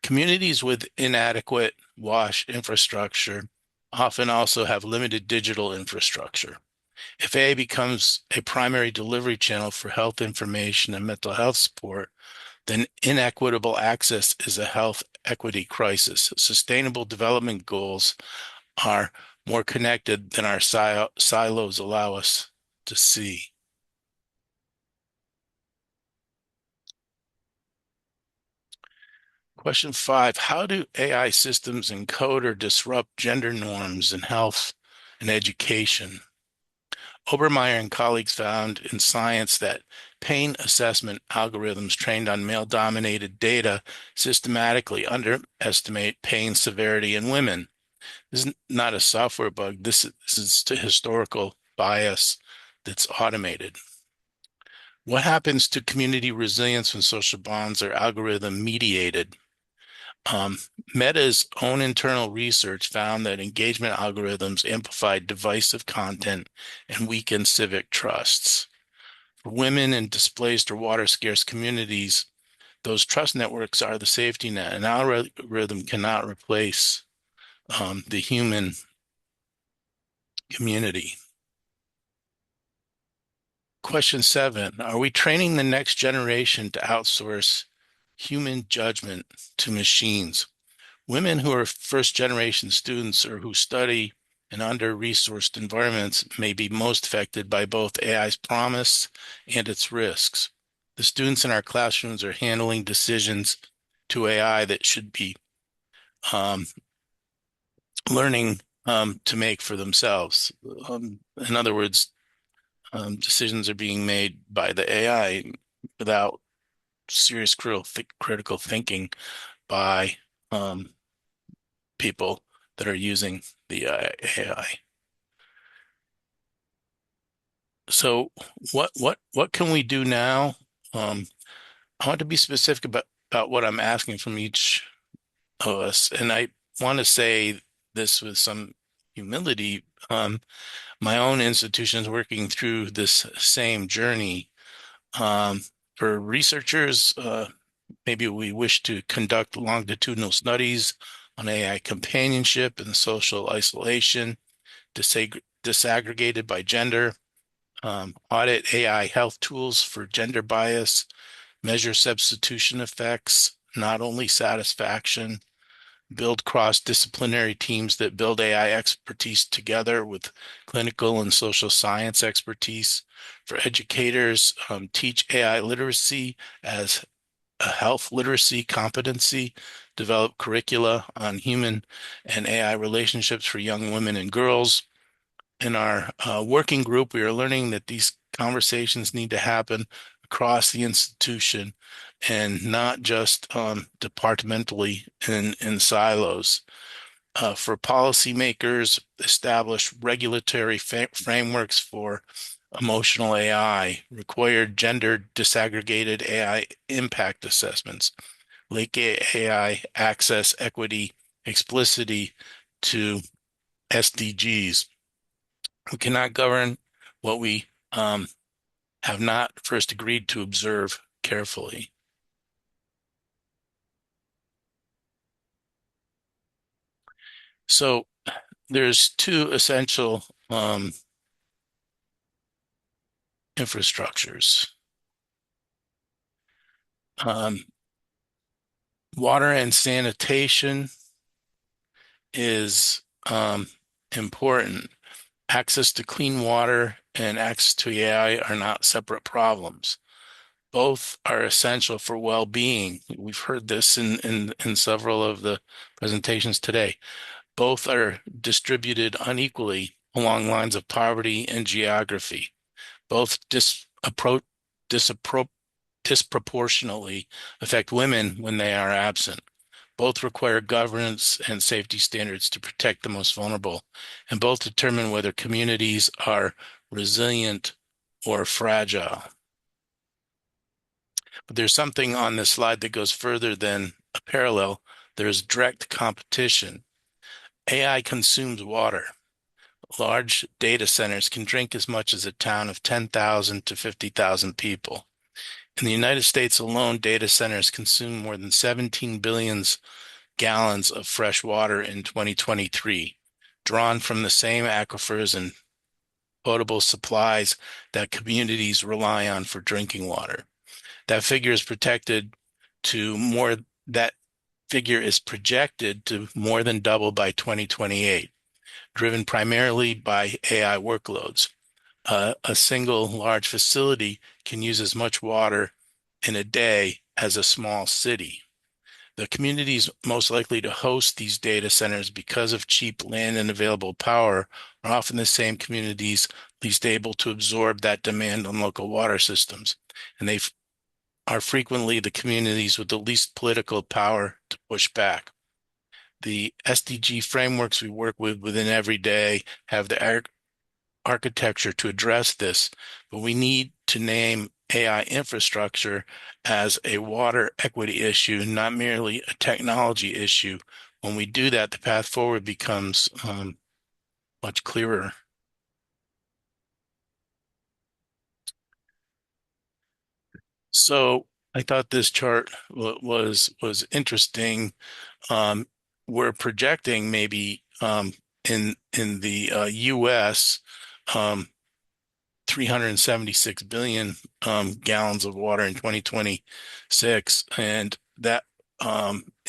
Communities with inadequate WASH infrastructure often also have limited digital infrastructure. If AI becomes a primary delivery channel for health information and mental health support, then inequitable access is a health equity crisis. Sustainable development goals are more connected than our silos allow us to see. Question 5, how do AI systems encode or disrupt gender norms in health and education? Obermeyer and colleagues found in Science that pain assessment algorithms trained on male-dominated data systematically underestimate pain severity in women. This is not a software bug. This is a historical bias that's automated. What happens to community resilience when social bonds are algorithm mediated? Meta's own internal research found that engagement algorithms amplify divisive content and weaken civic trusts. For women in displaced or water-scarce communities, those trust networks are the safety net. An algorithm cannot replace the human community. Question 7, are we training the next generation to outsource human judgment to machines? Women who are first-generation students or who study in under-resourced environments may be most affected by both AI's promise and its risks. The students in our classrooms are handling decisions to AI that should be learning to make for themselves. In other words, decisions are being made by the AI without serious critical thinking by people that are using the AI. So what can we do now? I want to be specific about what I'm asking from each of us, and I want to say this with some humility. My own institution is working through this same journey. For researchers, maybe we wish to conduct longitudinal studies on AI companionship and social isolation, disaggregated by gender, audit AI health tools for gender bias, measure substitution effects, not only satisfaction, build cross-disciplinary teams that build AI expertise together with clinical and social science expertise. For educators, teach AI literacy as a health literacy competency, develop curricula on human and AI relationships for young women and girls. In our working group, we are learning that these conversations need to happen across the institution and not just departmentally in silos. for policymakers, establish regulatory frameworks for emotional AI, required gender disaggregated AI impact assessments, link AI access, equity, explicitly to SDGs. We cannot govern what we have not first agreed to observe carefully. So there's two essential infrastructures. Water and sanitation is important. Access to clean water and access to AI are not separate problems. Both are essential for well-being. We've heard this in several of the presentations today. Both are distributed unequally along lines of poverty and geography. Both disproportionately affect women when they are absent. Both require governance and safety standards to protect the most vulnerable, and both determine whether communities are resilient or fragile. But there's something on this slide that goes further than a parallel. There's direct competition. AI consumes water. Large data centers can drink as much as a town of 10,000 to 50,000 people. In the United States alone, data centers consume more than 17 billion gallons of fresh water in 2023, drawn from the same aquifers and potable supplies that communities rely on for drinking water. That figure is projected to more than double by 2028, driven primarily by AI workloads. A single large facility can use as much water in a day as a small city. The communities most likely to host these data centers because of cheap land and available power are often the same communities least able to absorb that demand on local water systems. And they are frequently the communities with the least political power to push back. The SDG frameworks we work with within every day have the architecture to address this, but we need to name AI infrastructure as a water equity issue, not merely a technology issue. When we do that, the path forward becomes much clearer. So I thought this chart was interesting. We're projecting maybe in the U.S. 376 billion gallons of water in 2026, and that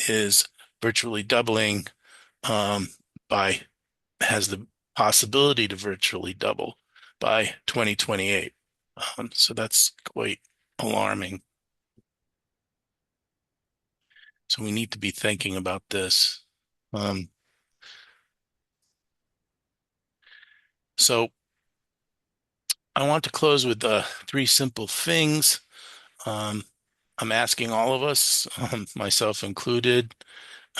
is virtually doubling has the possibility to virtually double by 2028. So that's quite alarming. So we need to be thinking about this. So I want to close with three simple things. I'm asking all of us, myself included,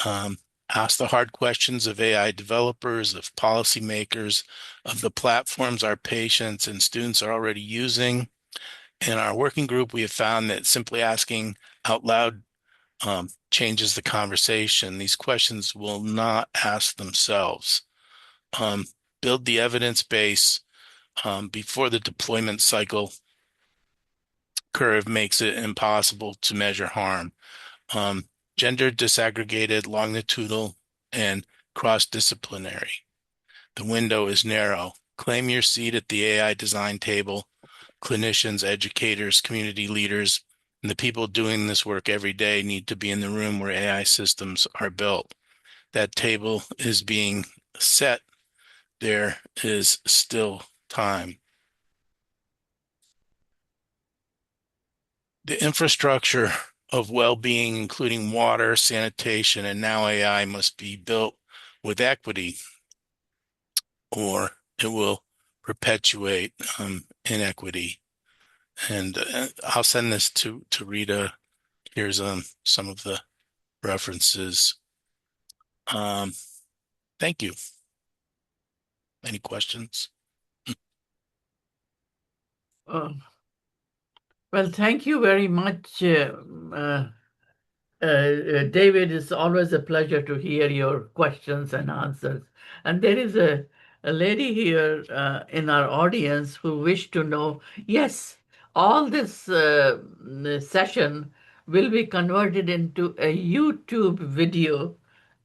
ask the hard questions of AI developers, of policymakers, of the platforms our patients and students are already using. In our working group, we have found that simply asking out loud changes the conversation. These questions will not ask themselves. Build the evidence base before the deployment cycle curve makes it impossible to measure harm. Gender disaggregated, longitudinal, and cross-disciplinary. The window is narrow. Claim your seat at the AI design table. Clinicians, educators, community leaders, and the people doing this work every day need to be in the room where AI systems are built. That table is being set. There is still time. The infrastructure of well-being, including water, sanitation, and now AI, must be built with equity, or it will perpetuate inequity. And I'll send this to Rita. Here's some of the references. Thank you. Any questions? Well, thank you very much, David. It's always a pleasure to hear your questions and answers. And there is a lady here in our audience who wished to know, yes, all this session will be converted into a YouTube video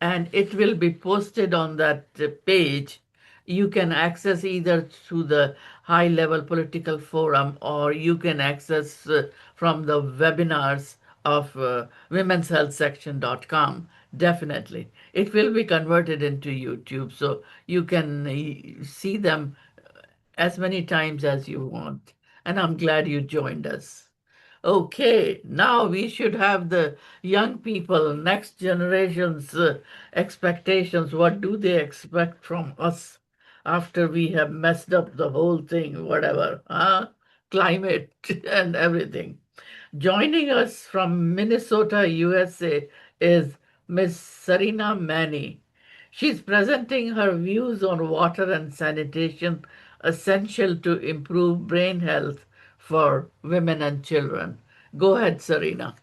and it will be posted on that page. You can access either through the high level political forum or you can access from the webinars of womenshealthsection.com. Definitely it will be converted into YouTube, so you can see them as many times as you want. And I'm glad you joined us. Okay, now we should have the young people, next generation's expectations. What do they expect from us after we have messed up the whole thing, whatever, huh? Climate and everything. Joining us from Minnesota, USA is Miss Serena Manny. She's presenting her views on water and sanitation essential to improve brain health for women and children. Go ahead, Serena.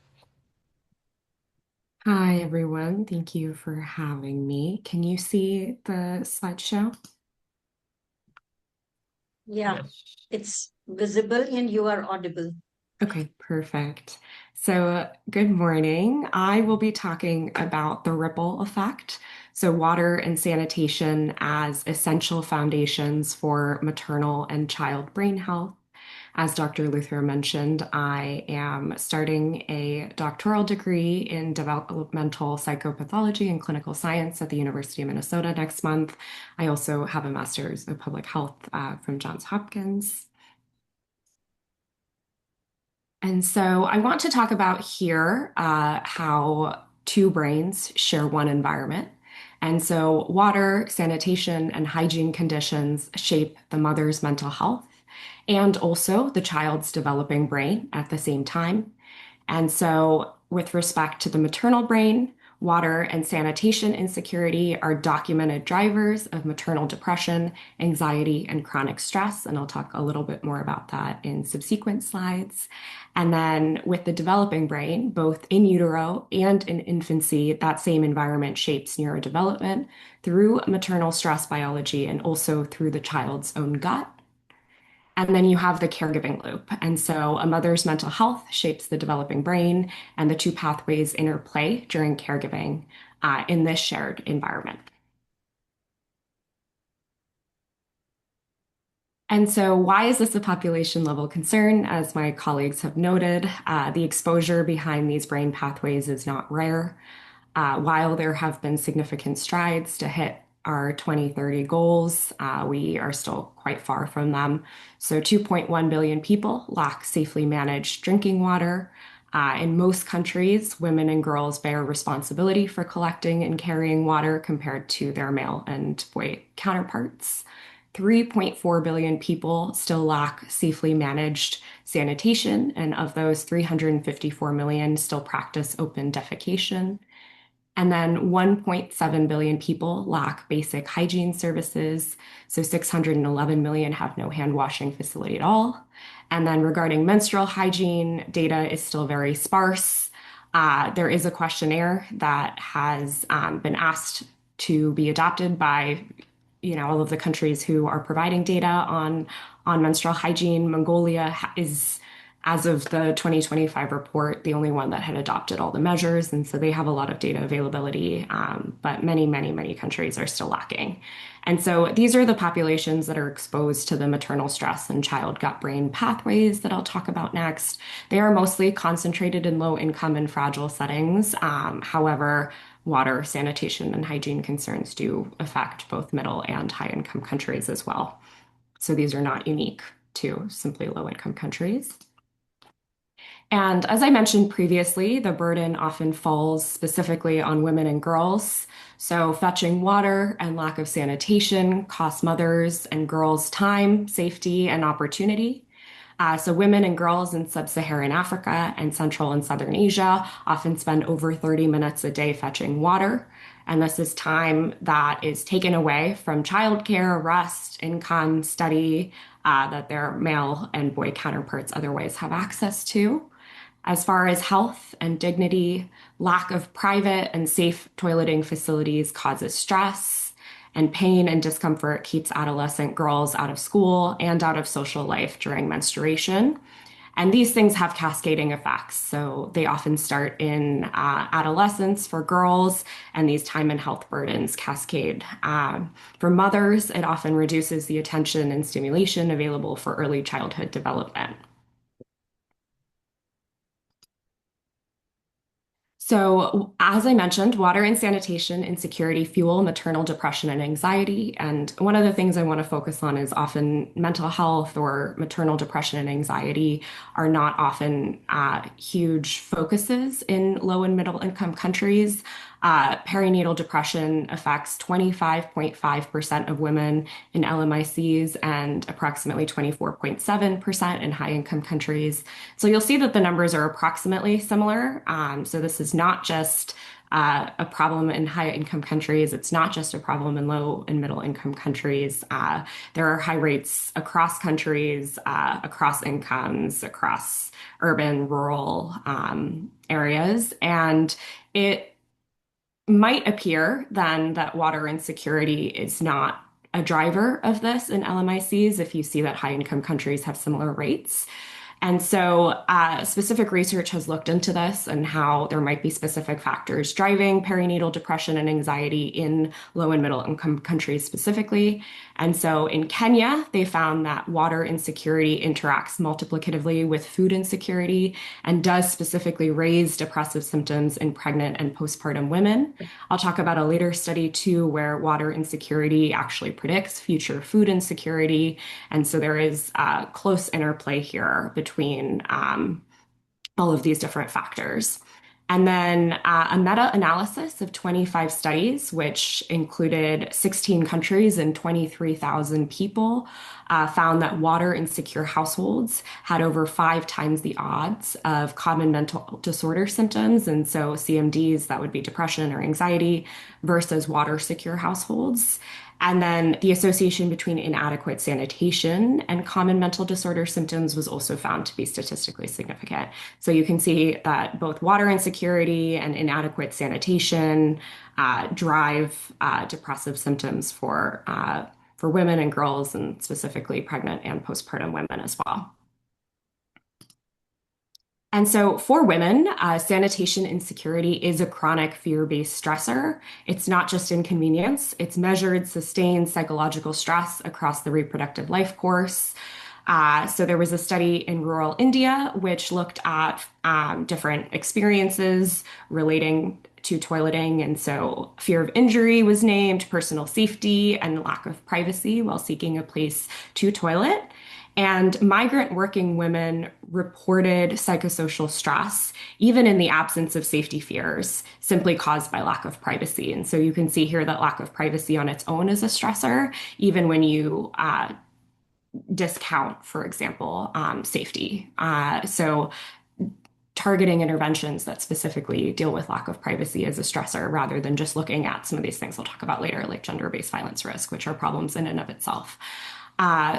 Hi, everyone. Thank you for having me. Can you see the slideshow? Yeah, Yes. it's visible and you are audible. Okay, perfect. So, good morning. I will be talking about the ripple effect. So, water and sanitation as essential foundations for maternal and child brain health. As Dr. Luther mentioned, I am starting a doctoral degree in developmental psychopathology and clinical science at the University of Minnesota next month. I also have a master's of public health from Johns Hopkins. And so I want to talk about here how two brains share one environment. And so water, sanitation, and hygiene conditions shape the mother's mental health and also the child's developing brain at the same time. And so, with respect to the maternal brain, water and sanitation insecurity are documented drivers of maternal depression, anxiety, and chronic stress. And I'll talk a little bit more about that in subsequent slides. And then with the developing brain, both in utero and in infancy, that same environment shapes neurodevelopment through maternal stress biology and also through the child's own gut. And then you have the caregiving loop. And so a mother's mental health shapes the developing brain, and the two pathways interplay during caregiving in this shared environment. And so, why is this a population level concern? As my colleagues have noted, the exposure behind these brain pathways is not rare. While there have been significant strides to hit our 2030 goals, we are still quite far from them. So 2.1 billion people lack safely managed drinking water. In most countries, women and girls bear responsibility for collecting and carrying water compared to their male and boy counterparts. 3.4 billion people still lack safely managed sanitation, and of those, 354 million still practice open defecation. And then 1.7 billion people lack basic hygiene services. So 611 million have no hand washing facility at all. And then regarding menstrual hygiene, data is still very sparse. There is a questionnaire that has been asked to be adopted by all of the countries who are providing data on menstrual hygiene. Mongolia is, as of the 2025 report, the only one that had adopted all the measures. And so they have a lot of data availability, but many, many, many countries are still lacking. And so these are the populations that are exposed to the maternal stress and child gut brain pathways that I'll talk about next. They are mostly concentrated in low income and fragile settings. However, water, sanitation, and hygiene concerns do affect both middle and high income countries as well. So these are not unique to simply low income countries. And as I mentioned previously, the burden often falls specifically on women and girls. So fetching water and lack of sanitation costs mothers and girls time, safety, and opportunity. So women and girls in sub-Saharan Africa and Central and Southern Asia often spend over 30 minutes a day fetching water. And this is time that is taken away from childcare, rest, income, study, that their male and boy counterparts otherwise have access to. As far as health and dignity, lack of private and safe toileting facilities causes stress, and pain and discomfort keeps adolescent girls out of school and out of social life during menstruation. And these things have cascading effects. So they often start in adolescence for girls, and these time and health burdens cascade. For mothers, it often reduces the attention and stimulation available for early childhood development. So, as I mentioned, water and sanitation insecurity fuel maternal depression and anxiety. And one of the things I want to focus on is often mental health or maternal depression and anxiety are not often huge focuses in low and middle income countries. Perinatal depression affects 25.5% of women in LMICs and approximately 24.7% in high income countries. So you'll see that the numbers are approximately similar. So this is not just a problem in high income countries. It's not just a problem in low and middle income countries. There are high rates across countries, across incomes, across urban, rural areas. And it might appear then that water insecurity is not a driver of this in LMICs if you see that high income countries have similar rates. And so specific research has looked into this and how there might be specific factors driving perinatal depression and anxiety in low and middle income countries specifically. And so in Kenya, they found that water insecurity interacts multiplicatively with food insecurity and does specifically raise depressive symptoms in pregnant and postpartum women. I'll talk about a later study too, where water insecurity actually predicts future food insecurity. And so there is a close interplay here between all of these different factors. And then a meta-analysis of 25 studies, which included 16 countries and 23,000 people, found that water insecure households had over 5 times the odds of common mental disorder symptoms. And so CMDs, that would be depression or anxiety, versus water secure households. And then the association between inadequate sanitation and common mental disorder symptoms was also found to be statistically significant. So you can see that both water insecurity and inadequate sanitation drive depressive symptoms for women and girls, and specifically pregnant and postpartum women as well. And so for women, sanitation insecurity is a chronic fear-based stressor. It's not just inconvenience, it's measured, sustained psychological stress across the reproductive life course. So there was a study in rural India which looked at different experiences relating to toileting. And so fear of injury was named, personal safety, and lack of privacy while seeking a place to toilet. And migrant working women reported psychosocial stress, even in the absence of safety fears, simply caused by lack of privacy. And so you can see here that lack of privacy on its own is a stressor, even when you discount, for example, safety. So targeting interventions that specifically deal with lack of privacy as a stressor, rather than just looking at some of these things I'll talk about later, like gender-based violence risk, which are problems in and of itself.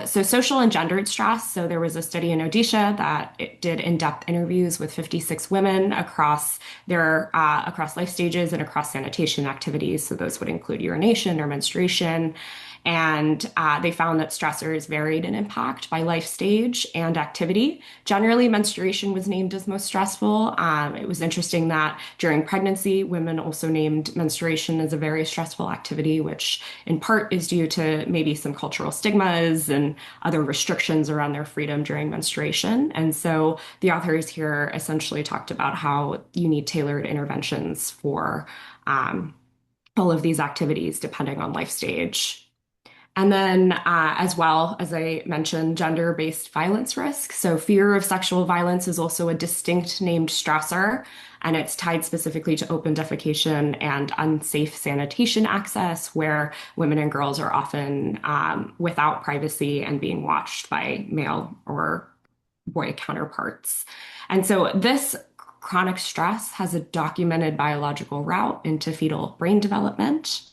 So social and gendered stress. So there was a study in Odisha that did in-depth interviews with 56 women across across life stages and across sanitation activities. So those would include urination or menstruation. And they found that stressors varied in impact by life stage and activity. Generally, menstruation was named as most stressful. It was interesting that during pregnancy, women also named menstruation as a very stressful activity, which in part is due to maybe some cultural stigmas and other restrictions around their freedom during menstruation. And so the authors here essentially talked about how you need tailored interventions for all of these activities depending on life stage. And then, as well, as I mentioned, gender-based violence risk. So fear of sexual violence is also a distinct named stressor, and it's tied specifically to open defecation and unsafe sanitation access, where women and girls are often without privacy and being watched by male or boy counterparts. And so this chronic stress has a documented biological route into fetal brain development.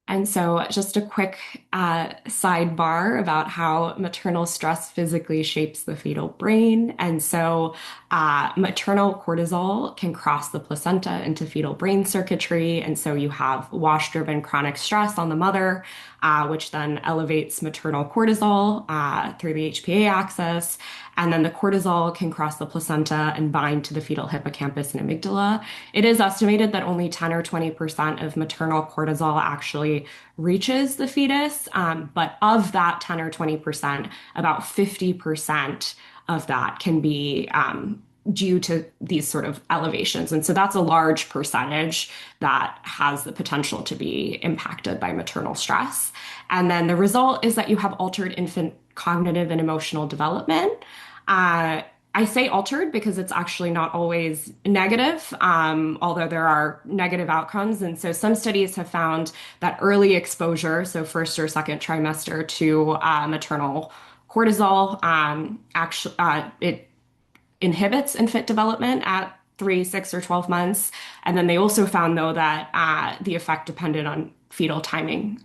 And so, just a quick sidebar about how maternal stress physically shapes the fetal brain. And so, maternal cortisol can cross the placenta into fetal brain circuitry. And so, you have wash driven chronic stress on the mother, which then elevates maternal cortisol through the HPA axis. And then the cortisol can cross the placenta and bind to the fetal hippocampus and amygdala. It is estimated that only 10 or 20% of maternal cortisol actually reaches the fetus. But of that 10 or 20%, about 50% of that can be due to these sort of elevations. And so that's a large percentage that has the potential to be impacted by maternal stress. And then the result is that you have altered infant cognitive and emotional development. I say altered because it's actually not always negative, although there are negative outcomes. And so some studies have found that early exposure, so first or second trimester to maternal cortisol, actually it inhibits infant development at 3, 6, or 12 months. And then they also found, though, that the effect depended on fetal timing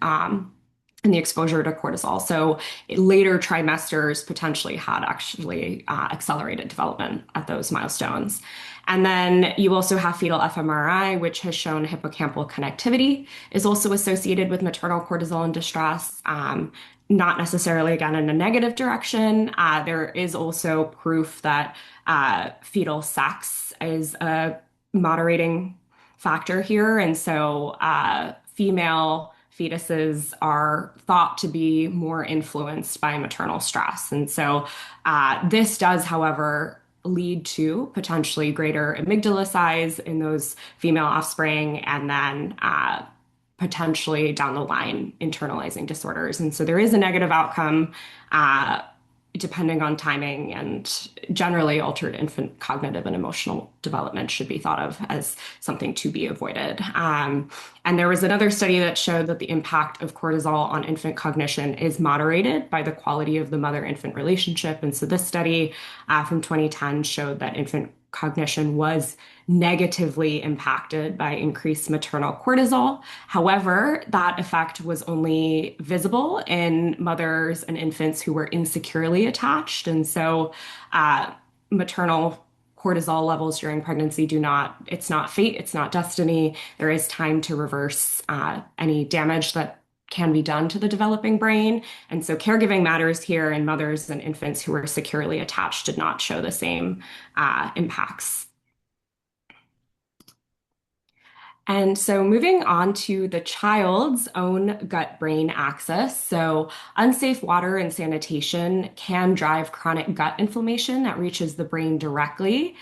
and the exposure to cortisol. So later trimesters potentially had actually accelerated development at those milestones. And then you also have fetal fMRI, which has shown hippocampal connectivity is also associated with maternal cortisol and distress. Not necessarily, again, in a negative direction. There is also proof that fetal sex is a moderating factor here. And so female fetuses are thought to be more influenced by maternal stress. And so this does, however, lead to potentially greater amygdala size in those female offspring, and then potentially down the line internalizing disorders. And so there is a negative outcome depending on timing, and generally altered infant cognitive and emotional development should be thought of as something to be avoided. And there was another study that showed that the impact of cortisol on infant cognition is moderated by the quality of the mother-infant relationship. And so this study from 2010 showed that infant cognition was negatively impacted by increased maternal cortisol. However, that effect was only visible in mothers and infants who were insecurely attached. And so maternal cortisol levels during pregnancy it's not fate, it's not destiny. There is time to reverse any damage that can be done to the developing brain. And so caregiving matters here, and mothers and infants who were securely attached did not show the same impacts. And so moving on to the child's own gut-brain axis. So unsafe water and sanitation can drive chronic gut inflammation that reaches the brain directly.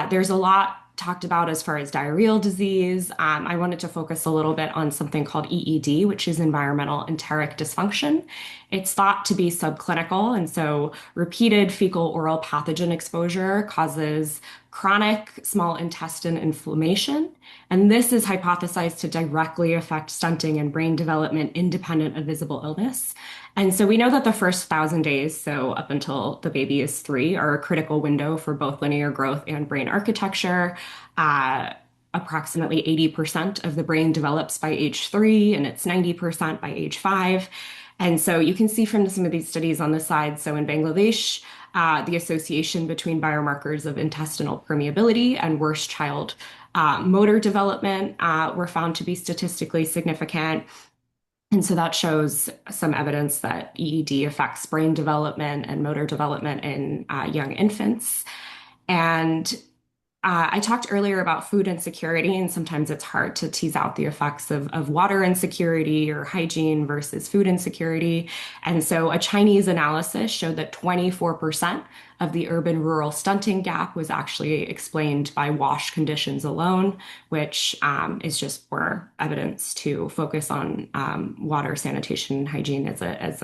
There's a lot talked about as far as diarrheal disease. I wanted to focus a little bit on something called EED, which is environmental enteric dysfunction. It's thought to be subclinical, and so repeated fecal oral pathogen exposure causes chronic small intestine inflammation. And this is hypothesized to directly affect stunting and brain development independent of visible illness. And so we know that the first 1,000 days, so up until the baby is 3, are a critical window for both linear growth and brain architecture. Approximately 80% of the brain develops by age 3, and it's 90% by age 5. And so you can see from some of these studies on the side, so in Bangladesh, the association between biomarkers of intestinal permeability and worse child motor development were found to be statistically significant. And so that shows some evidence that EED affects brain development and motor development in young infants. And I talked earlier about food insecurity, and sometimes it's hard to tease out the effects of water insecurity or hygiene versus food insecurity. And so a Chinese analysis showed that 24% of the urban-rural stunting gap was actually explained by wash conditions alone, which is just more evidence to focus on water, sanitation, and hygiene as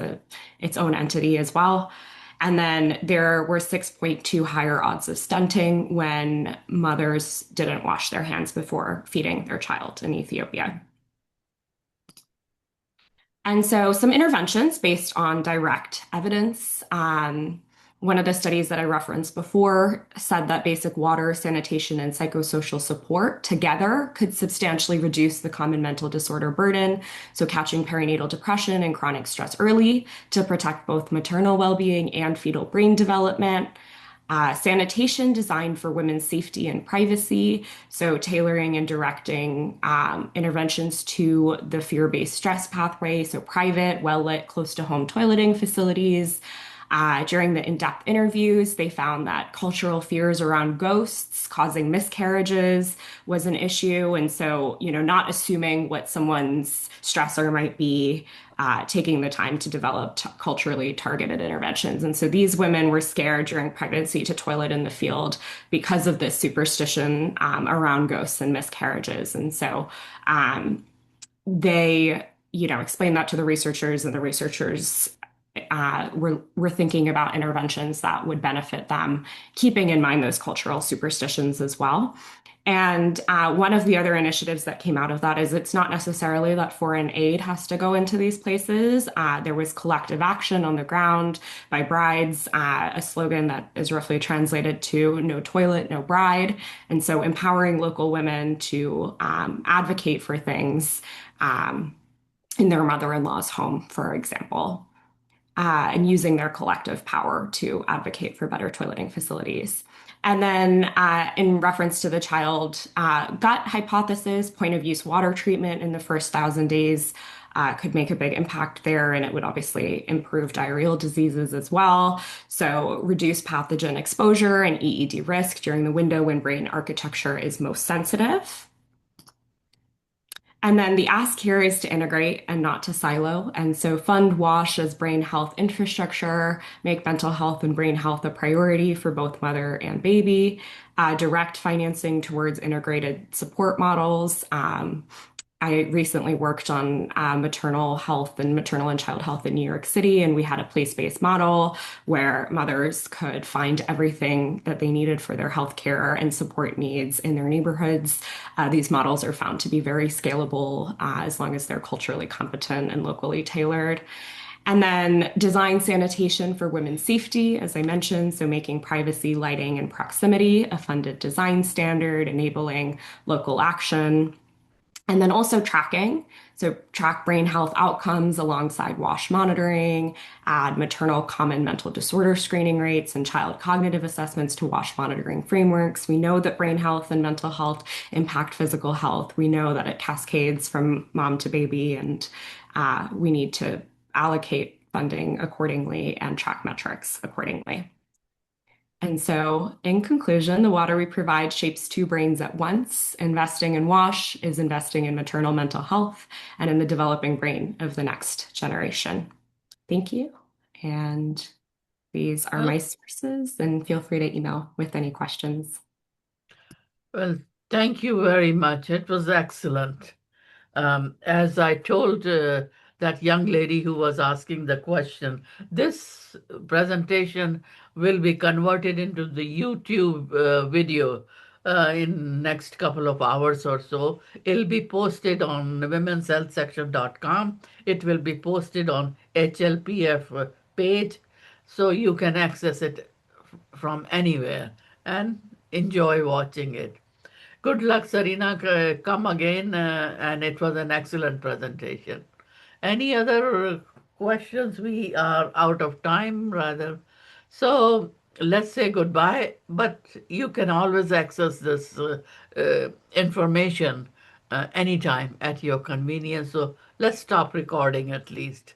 its own entity as well. And then there were 6.2 higher odds of stunting when mothers didn't wash their hands before feeding their child in Ethiopia. And so some interventions based on direct evidence. One of the studies that I referenced before said that basic water, sanitation, and psychosocial support together could substantially reduce the common mental disorder burden. So, catching perinatal depression and chronic stress early to protect both maternal well-being and fetal brain development. Sanitation designed for women's safety and privacy, so tailoring and directing interventions to the fear-based stress pathway, so private, well-lit, close-to-home toileting facilities. During the in-depth interviews, they found that cultural fears around ghosts causing miscarriages was an issue. And so, not assuming what someone's stressor might be, taking the time to develop culturally targeted interventions. And so these women were scared during pregnancy to toilet in the field because of this superstition around ghosts and miscarriages. And so they, explained that to the researchers, and the researchers we're thinking about interventions that would benefit them, keeping in mind those cultural superstitions as well. And one of the other initiatives that came out of that is it's not necessarily that foreign aid has to go into these places. There was collective action on the ground by brides, a slogan that is roughly translated to "no toilet, no bride." And so empowering local women to advocate for things in their mother-in-law's home, for example. And using their collective power to advocate for better toileting facilities. And then in reference to the child gut hypothesis, point of use water treatment in the first 1,000 days could make a big impact there, and it would obviously improve diarrheal diseases as well. So reduce pathogen exposure and EED risk during the window when brain architecture is most sensitive. And then the ask here is to integrate and not to silo. And so fund WASH as brain health infrastructure, make mental health and brain health a priority for both mother and baby, direct financing towards integrated support models. I recently worked on maternal health and maternal and child health in New York City, and we had a place-based model where mothers could find everything that they needed for their health care and support needs in their neighborhoods. These models are found to be very scalable as long as they're culturally competent and locally tailored. And then design sanitation for women's safety, as I mentioned, so making privacy, lighting, and proximity a funded design standard, enabling local action. And then also tracking, so track brain health outcomes alongside WASH monitoring, add maternal common mental disorder screening rates and child cognitive assessments to WASH monitoring frameworks. We know that brain health and mental health impact physical health. We know that it cascades from mom to baby, and we need to allocate funding accordingly and track metrics accordingly. And so, in conclusion, the water we provide shapes two brains at once. Investing in WASH is investing in maternal mental health and in the developing brain of the next generation. Thank you. And these are my sources, and feel free to email with any questions. Well, thank you very much. It was excellent. As I told that young lady who was asking the question, this presentation will be converted into the YouTube video in next couple of hours or so. It'll be posted on womenshealthsection.com. It will be posted on HLPF page, so you can access it from anywhere and enjoy watching it. Good luck, Sarina. Come again, and it was an excellent presentation. Any other questions? We are out of time, rather. So let's say goodbye, but you can always access this information anytime at your convenience. So let's stop recording at least.